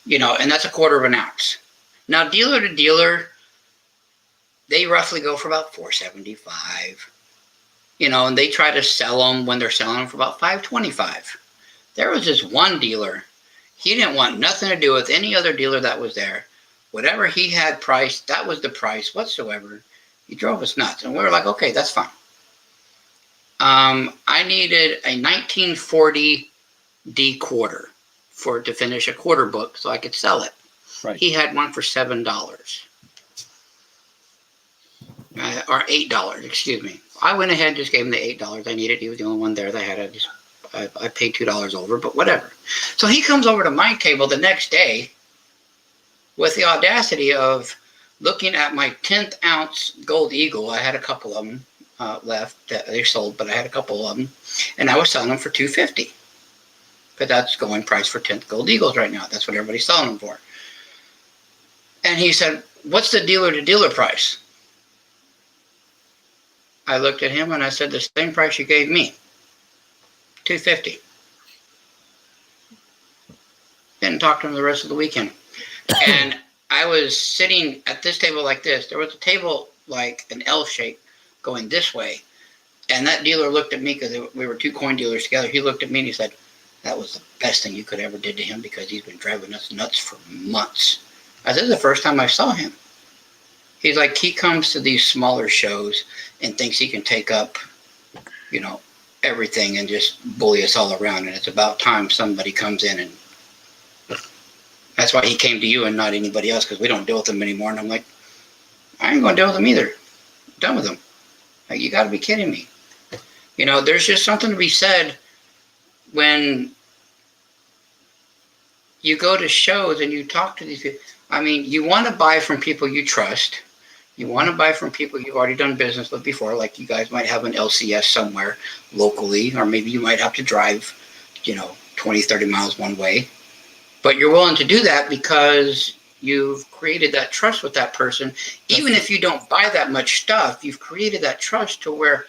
You know, and that's a quarter of an ounce. Now, dealer to dealer, they roughly go for about $4.75. You know, and they try to sell them when they're selling them for about $5.25. There was this one dealer, he didn't want nothing to do with any other dealer that was there. Whatever he had priced, that was the price whatsoever. He drove us nuts. And we were like, okay, that's fine. I needed a 1940 D quarter to finish a quarter book so I could sell it. Right. He had one for $7. Or $8, excuse me. I went ahead and just gave him the $8 I needed. He was the only one there that had it. I paid $2 over, but whatever. So he comes over to my table the next day with the audacity of looking at my 10th ounce gold eagle. I had a couple of them left that they sold, but I had a couple of them, and I was selling them for $2.50. But that's going price for 10th gold eagles right now. That's what everybody's selling them for. And he said, what's the dealer to dealer price? I looked at him and I said, the same price you gave me, $2.50. Didn't talk to him the rest of the weekend. And I was sitting at this table like this. There was a table like an L shape going this way. And that dealer looked at me because we were two coin dealers together. He looked at me and he said, that was the best thing you could ever did to him because he's been driving us nuts for months. I said, this is the first time I saw him. He's like, he comes to these smaller shows and thinks he can take up, you know, everything and just bully us all around. And it's about time somebody comes in, and that's why he came to you and not anybody else, because we don't deal with him anymore. And I'm like, I ain't going to deal with him either. I'm done with him. Like, you got to be kidding me. You know, there's just something to be said when you go to shows and you talk to these people. I mean, you want to buy from people you trust. You want to buy from people you've already done business with before, like you guys might have an LCS somewhere locally, or maybe you might have to drive, you know, 20, 30 miles one way. But you're willing to do that because you've created that trust with that person. Even if you don't buy that much stuff, you've created that trust to where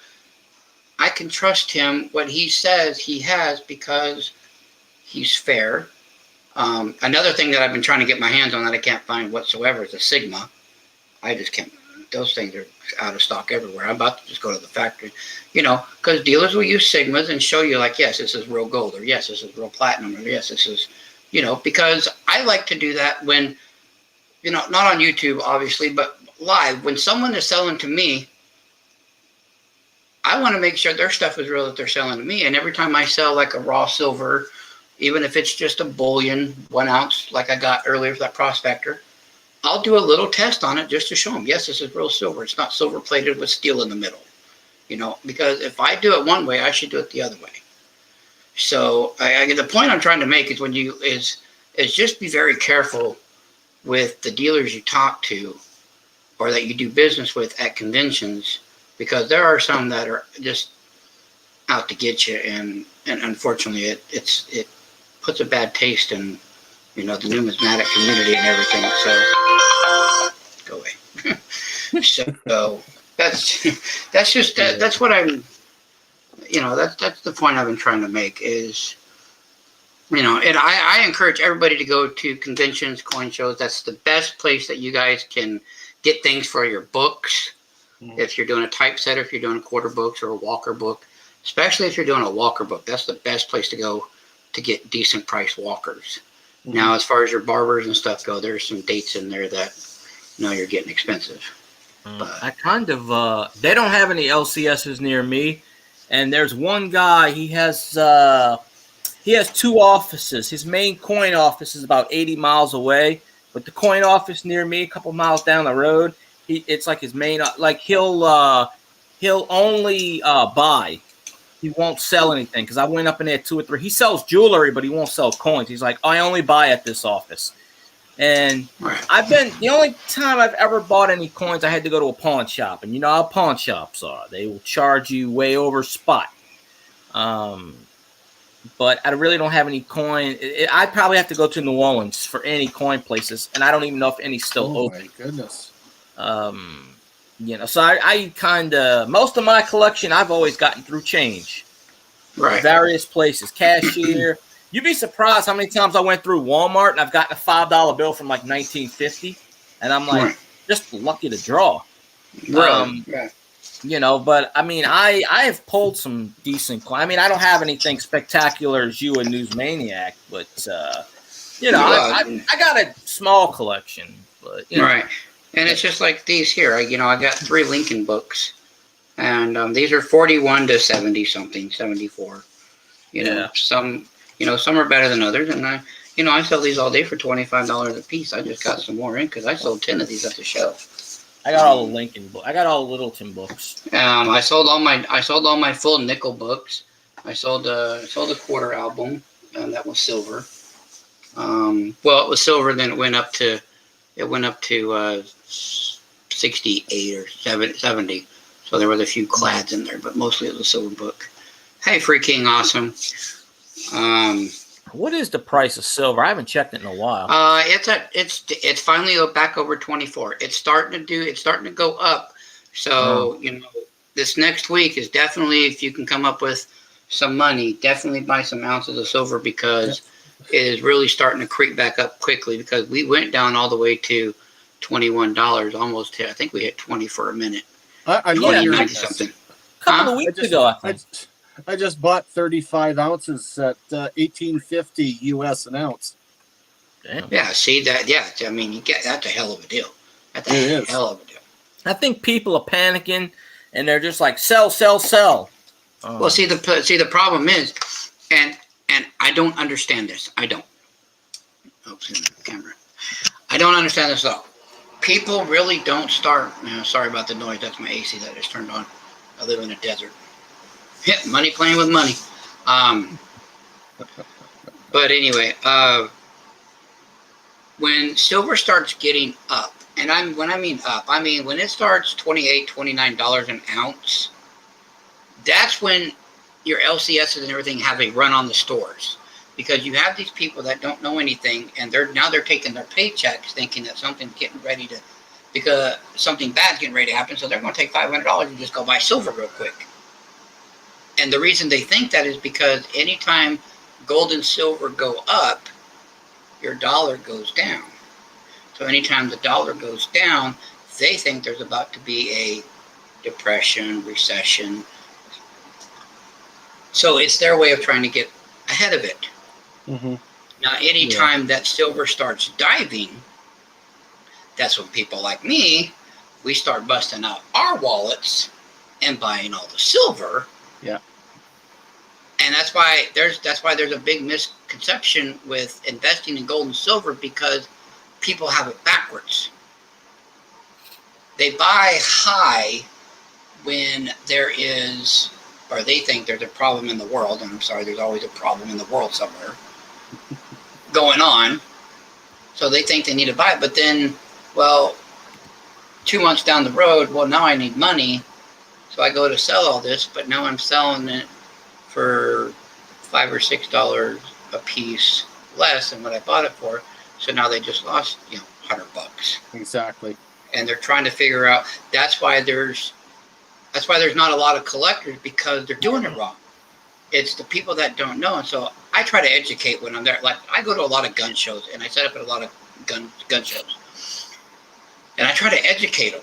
I can trust him, what he says he has, because he's fair. Another thing that I've been trying to get my hands on that I can't find whatsoever is a Sigma. I just can't. Those things are out of stock everywhere. I'm about to just go to the factory, you know, because dealers will use Sigmas and show you like, yes, this is real gold, or yes, this is real platinum, or yes, this is, you know, because I like to do that when, you know, not on YouTube, obviously, but live. When someone is selling to me, I want to make sure their stuff is real that they're selling to me. And every time I sell like a raw silver, even if it's just a bullion, 1 ounce, like I got earlier for that prospector, I'll do a little test on it just to show them, yes, this is real silver. It's not silver plated with steel in the middle, you know, because if I do it one way, I should do it the other way. So the point I'm trying to make is is just be very careful with the dealers you talk to or that you do business with at conventions, because there are some that are just out to get you, and unfortunately it puts a bad taste in, you know, the numismatic community and everything. So go away. So that's what I'm, you know, that's the point I've been trying to make is, you know, and I encourage everybody to go to conventions, coin shows. That's the best place that you guys can get things for your books. Mm-hmm. If you're doing a typesetter, if you're doing a quarter books or a walker book, especially if you're doing a walker book, that's the best place to go to get decent price walkers. Mm-hmm. Now, as far as your barbers and stuff go, there's some dates in there that, you know, you're getting expensive. But I kind of, they don't have any LCSs near me. And there's one guy, he has 2 offices. His main coin office is about 80 miles away, but the coin office near me, a couple miles down the road, it's like his main, like he'll only buy. He won't sell anything, because I went up in there 2 or 3. He sells jewelry, but he won't sell coins. He's like, I only buy at this office. And the only time I've ever bought any coins, I had to go to a pawn shop. And you know how pawn shops are. They will charge you way over spot. But I really don't have any coin. I'd probably have to go to New Orleans for any coin places. And I don't even know if any still open. Oh, my goodness. So I kind of, most of my collection I've always gotten through change. Right. Various places, cashier. You'd be surprised how many times I went through Walmart and I've gotten a $5 bill from like 1950, and I'm like, Right. just lucky to draw. Really? Yeah. But I mean, I have pulled some decent. I mean, I don't have anything spectacular as you, a Newsmaniac, but I got a small collection. But Right. And it's just like these here. I got 3 Lincoln books, and these are 41 to 70 something, 74. Some are better than others, and I sell these all day for $25 a piece. I just got some more in because I sold 10 of these at the show. I got all the Lincoln book. I got all the Littleton books. I sold all my full nickel books. I sold a quarter album, and that was silver. Well, it was silver. Then it went up to 68 or 70. So there was a few clads in there, but mostly it was a silver book. Hey, Free King, awesome. What is the price of silver? I haven't checked it in a while. It's finally back over 24. It's starting to go up. So this next week is definitely, if you can come up with some money, definitely buy some ounces of silver because it is really starting to creep back up quickly. Because we went down all the way to $21, almost hit. I think we hit 20 for a minute. I love your something. A couple of weeks ago, I think. I just bought 35 ounces at $18.50 US an ounce. Damn. Yeah, see that? Yeah, I mean, that's a hell of a deal. That's a hell of a deal. I think people are panicking, and they're just like, sell, sell, sell. Well, see the problem is, and I don't understand this. I don't. Oops, in the camera. I don't understand this at all. People really don't start. Sorry about the noise. That's my AC that is turned on. I live in a desert. Money playing with money. But anyway, when silver starts getting up, and when I mean up, I mean when it starts $28, $29 an ounce, that's when your LCSs and everything have a run on the stores. Because you have these people that don't know anything, and they're taking their paychecks thinking that something's getting ready to, because something bad's getting ready to happen, so they're going to take $500 and just go buy silver real quick. And the reason they think that is because anytime gold and silver go up, your dollar goes down. So anytime the dollar goes down, they think there's about to be a depression, recession. So it's their way of trying to get ahead of it. Mm-hmm. Now, anytime that silver starts diving, that's when people like me, we start busting out our wallets and buying all the silver. Yeah. And that's why there's a big misconception with investing in gold and silver, because people have it backwards. They buy high when there is, or they think there's a problem in the world, and I'm sorry, there's always a problem in the world somewhere going on. So they think they need to buy it, but then, well, 2 months down the road, well, now I need money, so I go to sell all this, but now I'm selling it for $5 or $6 a piece less than what I bought it for. So now they just lost, $100. Exactly. And they're trying to figure out. That's why there's not a lot of collectors, because they're doing it wrong. It's the people that don't know. And so I try to educate when I'm there. Like, I go to a lot of gun shows, and I set up at a lot of gun shows, and I try to educate them.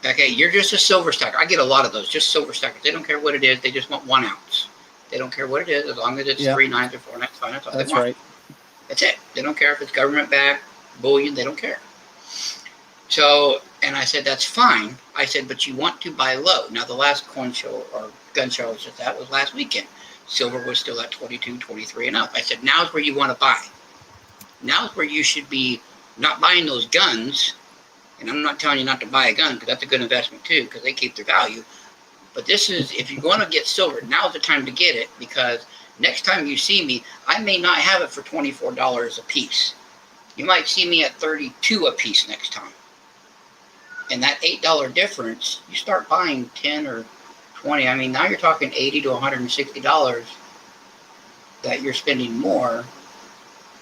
Okay, you're just a silver stacker. I get a lot of those, just silver stackers. They don't care what it is. They just want 1 ounce. They don't care what it is, as long as it's 3 nines or 4 nines. Fine, that's all they want. That's right. That's it. They don't care if it's government-backed, bullion. They don't care. So, and I said, that's fine. I said, but you want to buy low. Now, the last coin show or gun show that was last weekend. Silver was still at 22, 23 and up. I said, now's where you want to buy. Now's where you should be not buying those guns. And I'm not telling you not to buy a gun, because that's a good investment too, because they keep their value. But this is, if you're going to get silver, now's the time to get it, because next time you see me, I may not have it for $24 a piece. You might see me at $32 a piece next time. And that $8 difference, you start buying 10 or 20. I mean, now you're talking $80 to $160 that you're spending more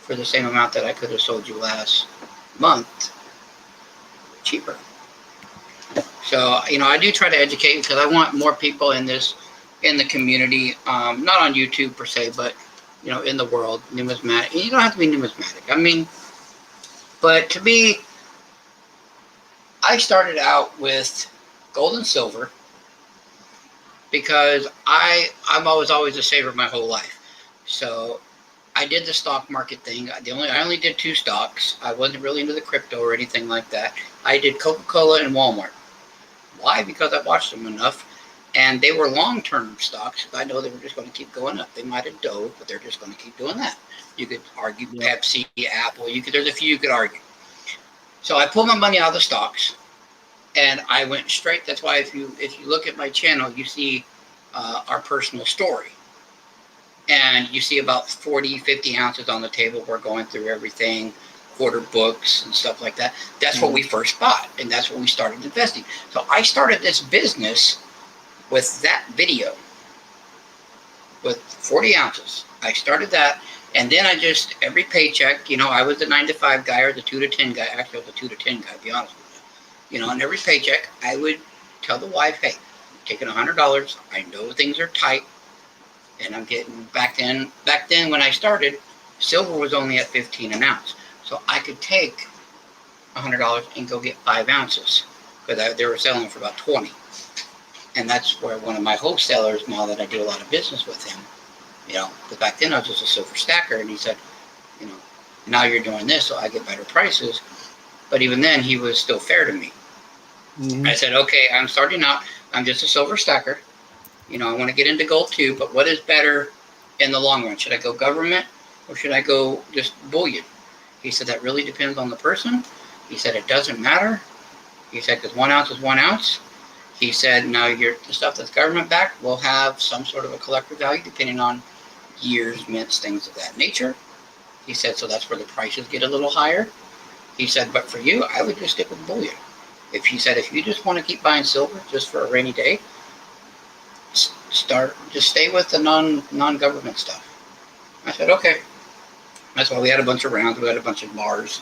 for the same amount that I could have sold you last month cheaper. So, I do try to educate because I want more people in the community, not on YouTube per se, but, in the world, numismatic. You don't have to be numismatic. I mean, but to me, I started out with gold and silver because I'm always a saver my whole life. So I did the stock market thing. I only did 2 stocks. I wasn't really into the crypto or anything like that. I did Coca-Cola and Walmart. Why? Because I watched them enough, and they were long-term stocks. I know they were just going to keep going up. They might have dove, but they're just going to keep doing that. You could argue Pepsi, Apple. There's a few you could argue. So I pulled my money out of the stocks, and I went straight. That's why if you look at my channel, you see our personal story. And you see about 40, 50 ounces on the table. We're going through everything, order books and stuff like that. That's what we first bought, and that's when we started investing. So I started this business with that video, with 40 ounces. I started that, and then every paycheck, I was the 9 to 5 guy or the 2 to 10 guy. Actually, I was the 2 to 10 guy, to be honest with you. And every paycheck, I would tell the wife, hey, I'm taking $100. I know things are tight. And I'm getting back then when I started, silver was only at 15 an ounce. So I could take $100 and go get 5 ounces because they were selling for about 20. And that's where one of my wholesalers, now that I do a lot of business with him, because back then I was just a silver stacker, and he said, now you're doing this, so I get better prices. But even then, he was still fair to me. I said, okay, I'm starting out. I'm just a silver stacker. I want to get into gold too, but what is better in the long run? Should I go government or should I go just bullion? He said, that really depends on the person. He said, it doesn't matter. He said, because 1 ounce is 1 ounce. He said, now the stuff that's government backed will have some sort of a collector value depending on years, mints, things of that nature. He said, so that's where the prices get a little higher. He said, but for you, I would just stick with bullion. If you just want to keep buying silver just for a rainy day, just stay with the non-government stuff. I said, okay. That's why we had a bunch of rounds. We had a bunch of bars.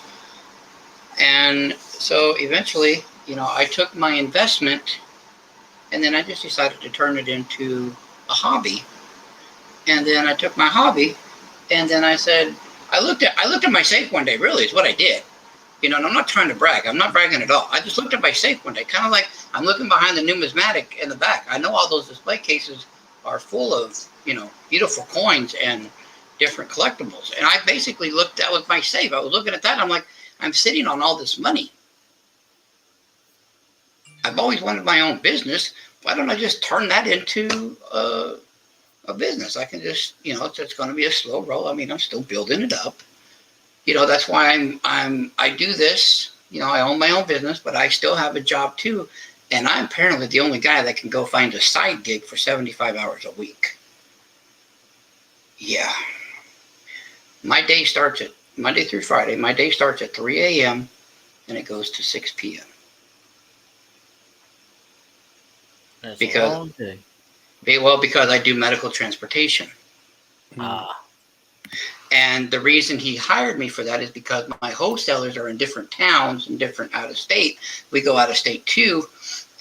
And so eventually, I took my investment, and then I just decided to turn it into a hobby. And then I took my hobby, and then I said, I looked at my safe one day, really, is what I did. And I'm not trying to brag. I'm not bragging at all. I just looked at my safe one day, kind of like I'm looking behind the numismatic in the back. I know all those display cases are full of, beautiful coins and different collectibles. And I basically that was my safe. I was looking at that. I'm like, I'm sitting on all this money. I've always wanted my own business. Why don't I just turn that into a business? I can just, it's going to be a slow roll. I mean, I'm still building it up. That's why I do this. I own my own business, but I still have a job too. And I'm apparently the only guy that can go find a side gig for 75 hours a week. Yeah. My day starts at Monday through Friday. My day starts at 3 a.m. and it goes to 6 p.m. That's a long day. Because I do medical transportation. And the reason he hired me for that is because my wholesalers are in different towns and different out of state. We go out of state too.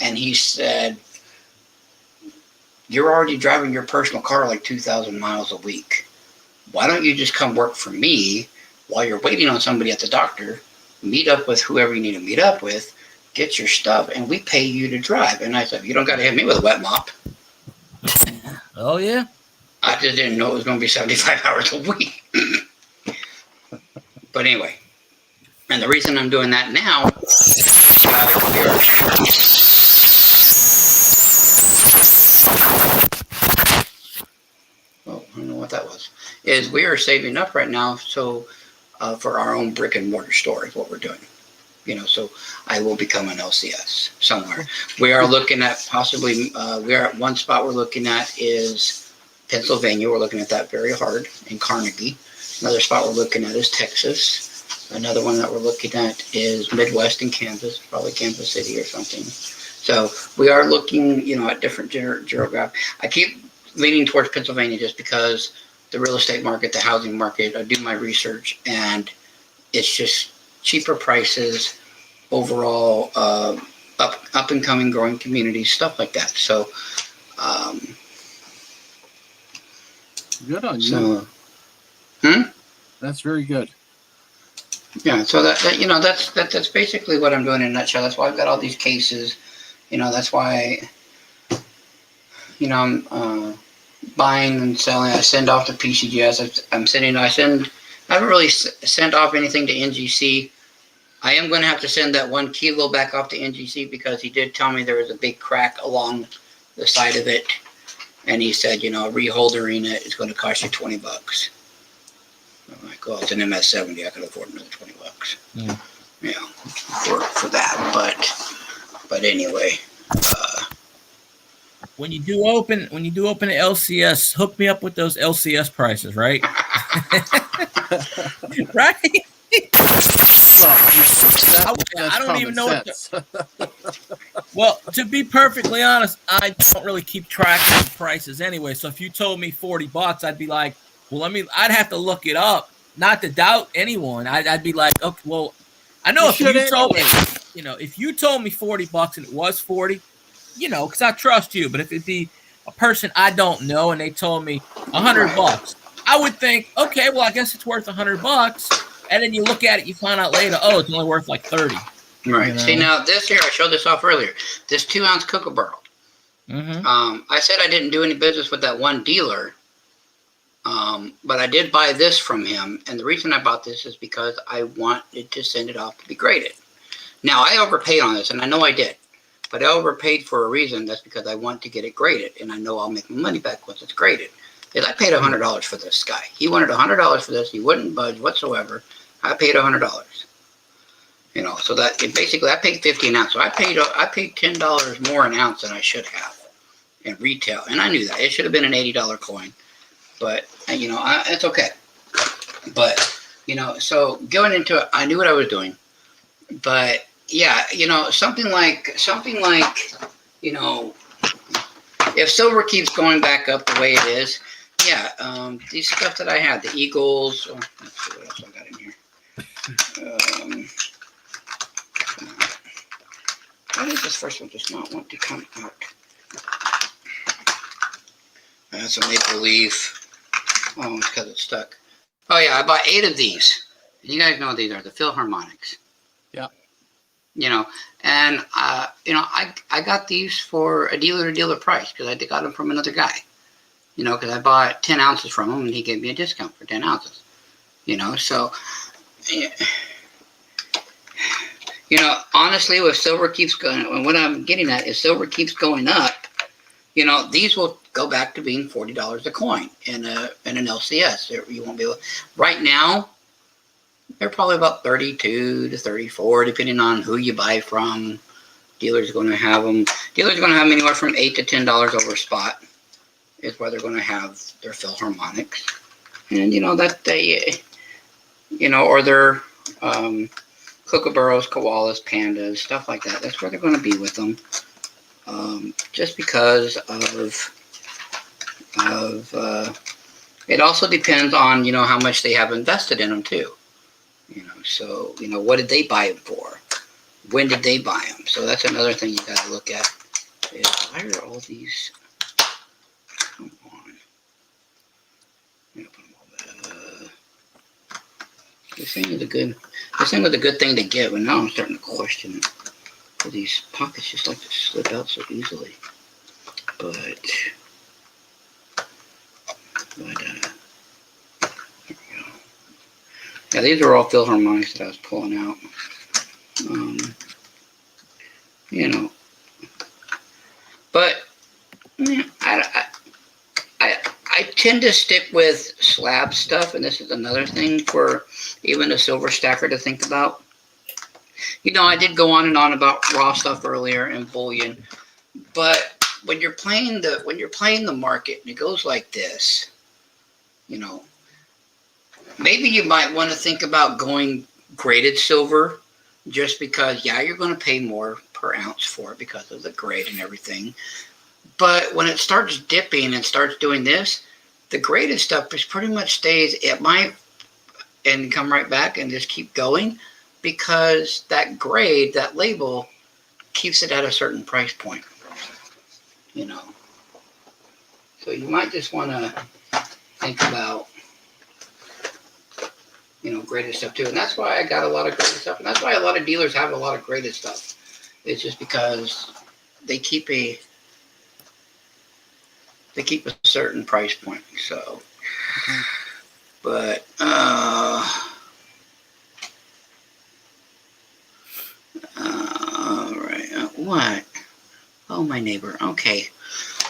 And he said, you're already driving your personal car like 2,000 miles a week. Why don't you just come work for me while you're waiting on somebody at the doctor, meet up with whoever you need to meet up with, get your stuff, and we pay you to drive. And I said, you don't got to hit me with a wet mop. Oh, yeah? I just didn't know it was going to be 75 hours a week. But anyway, and the reason I'm doing that now, I don't know what that was, is we are saving up right now so for our own brick and mortar store is what we're doing. So I will become an LCS somewhere. We are looking at possibly, we are at one spot we're looking at is Pennsylvania. We're looking at that very hard, in Carnegie. Another spot we're looking at is Texas. Another one that we're looking at is Midwest in Kansas, probably Kansas City or something. So we are looking, at different geographies. I keep leaning towards Pennsylvania just because the real estate market, the housing market, I do my research, and it's just cheaper prices, overall up and coming growing communities, stuff like that. So, Good on you. So, That's very good. yeah. So that's basically what I'm doing in a nutshell. That's why I've got all these cases. That's why I'm buying and selling. I send off to PCGS. I haven't really sent off anything to NGC. I am going to have to send that 1 kilo back off to NGC because he did tell me there was a big crack along the side of it. And he said, reholdering it is going to cost you $20. I'm like, well, it's an MS-70. I could afford another $20. Yeah. For that. But anyway. When you do open an LCS, hook me up with those LCS prices, right? Right? I don't even know well, to be perfectly honest, I don't really keep track of the prices anyway. So if you told me $40, I'd be like, well, I'd have to look it up. Not to doubt anyone. I'd be like, okay, well, I know if you told me $40 and it was 40, because I trust you. But if it'd be a person I don't know and they told me $100, I would think, okay, well, I guess it's worth $100. And then you look at it, you find out later, oh, it's only worth like 30. Right. See, now this here, I showed this off earlier. This 2-ounce kookaburra. I said I didn't do any business with that one dealer, but I did buy this from him. And the reason I bought this is because I wanted to send it off to be graded. Now, I overpaid on this, and I know I did. But I overpaid for a reason. That's because I want to get it graded, and I know I'll make my money back once it's graded. Because I paid $100 for this guy. He wanted $100 for this. He wouldn't budge whatsoever. I paid $100. So that basically I paid 50 an ounce. So I paid $10 more an ounce than I should have in retail, and I knew that it should have been an $80 coin, but it's okay. But so going into it, I knew what I was doing. But yeah, something like if silver keeps going back up the way it is, yeah, these stuff that I had, the Eagles. Oh, let's see what else I got in here. Why does this first one just not want to come out? That's a maple leaf. Oh, it's because it's stuck. Oh yeah, I bought 8 of these. You guys know what these are, the Philharmonics. Yeah. And I got these for a dealer-to-dealer price because I got them from another guy. Because I bought 10 ounces from him and he gave me a discount for 10 ounces. So. Honestly, if silver keeps going, and what I'm getting at is silver keeps going up, these will go back to being $40 a coin in an LCS. You won't be able. Right now, they're probably about 32 to 34, depending on who you buy from. Dealers are going to have them. Dealers are going to have them anywhere from $8 to $10 over spot. Is where they're going to have their Philharmonics, and that they, or their kookaburras, koalas, pandas, stuff like that. That's where they're going to be with them. Just because of it also depends on how much they have invested in them too. So what did they buy them for? When did they buy them? So that's another thing you got to look at. Is why are all these? Come on. I'm gonna put them all back. This thing was a good thing to get, but now I'm starting to question it. These pockets just like to slip out so easily. But there we go. Yeah, these are all Philharmonics that I was pulling out. But I tend to stick with slab stuff, and this is another thing for even a silver stacker to think about. I did go on and on about raw stuff earlier and bullion, but when you're playing the market and it goes like this, maybe you might want to think about going graded silver, just because you're going to pay more per ounce for it because of the grade and everything. But when it starts dipping and starts doing this, the graded stuff is pretty much stays. It might and come right back and just keep going, because that grade, that label, keeps it at a certain price point, you know. So you might just want to think about, you know, graded stuff too. And that's why I got a lot of graded stuff. And that's why a lot of dealers have a lot of graded stuff. It's just because they keep a certain price point. So, but, all right. What? Oh, my neighbor. Okay.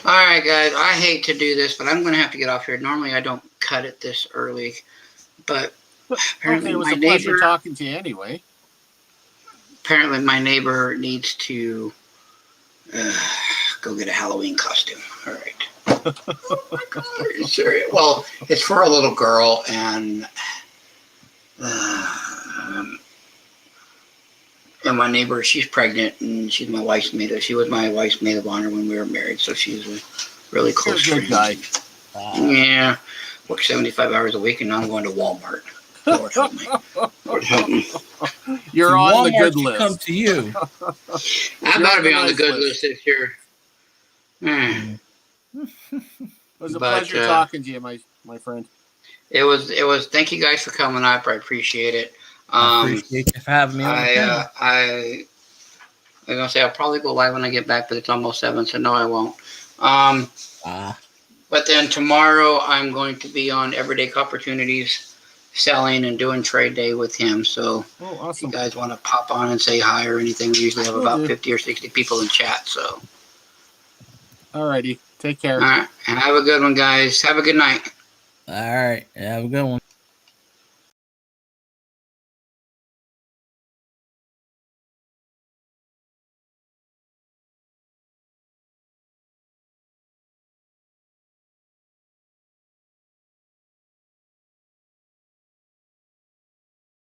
All right, guys. I hate to do this, but I'm going to have to get off here. Normally, I don't cut it this early, but apparently Okay, it was my a pleasure neighbor. talking to you anyway. Apparently, my neighbor needs to go get a Halloween costume. All right. Oh my God, are you serious? Well, it's for a little girl, and my neighbor, she's pregnant, and she's my wife's maid. She was my wife's maid of honor when we were married, so she's a really close You're a friend. good guy. Yeah, work 75 hours a week, and now I'm going to Walmart. Lord help me. Lord help me. You're on the Walmart good should list. come to you. I You're better be on the nice good list this year. It was a But, pleasure talking to you, my friend. It was. Thank you guys for coming up. I appreciate it. I appreciate you for having me on the panel. I'm gonna say I'll probably go live when I get back, but it's almost 7, so no, I won't. But then tomorrow I'm going to be on Everyday Opportunities, selling and doing trade day with him. So awesome. if you guys want to pop on and say hi or anything, we usually have about 50 or 60 people in chat. So alrighty, take care. All right, have a good one, guys. Have a good night. All right, have a good one.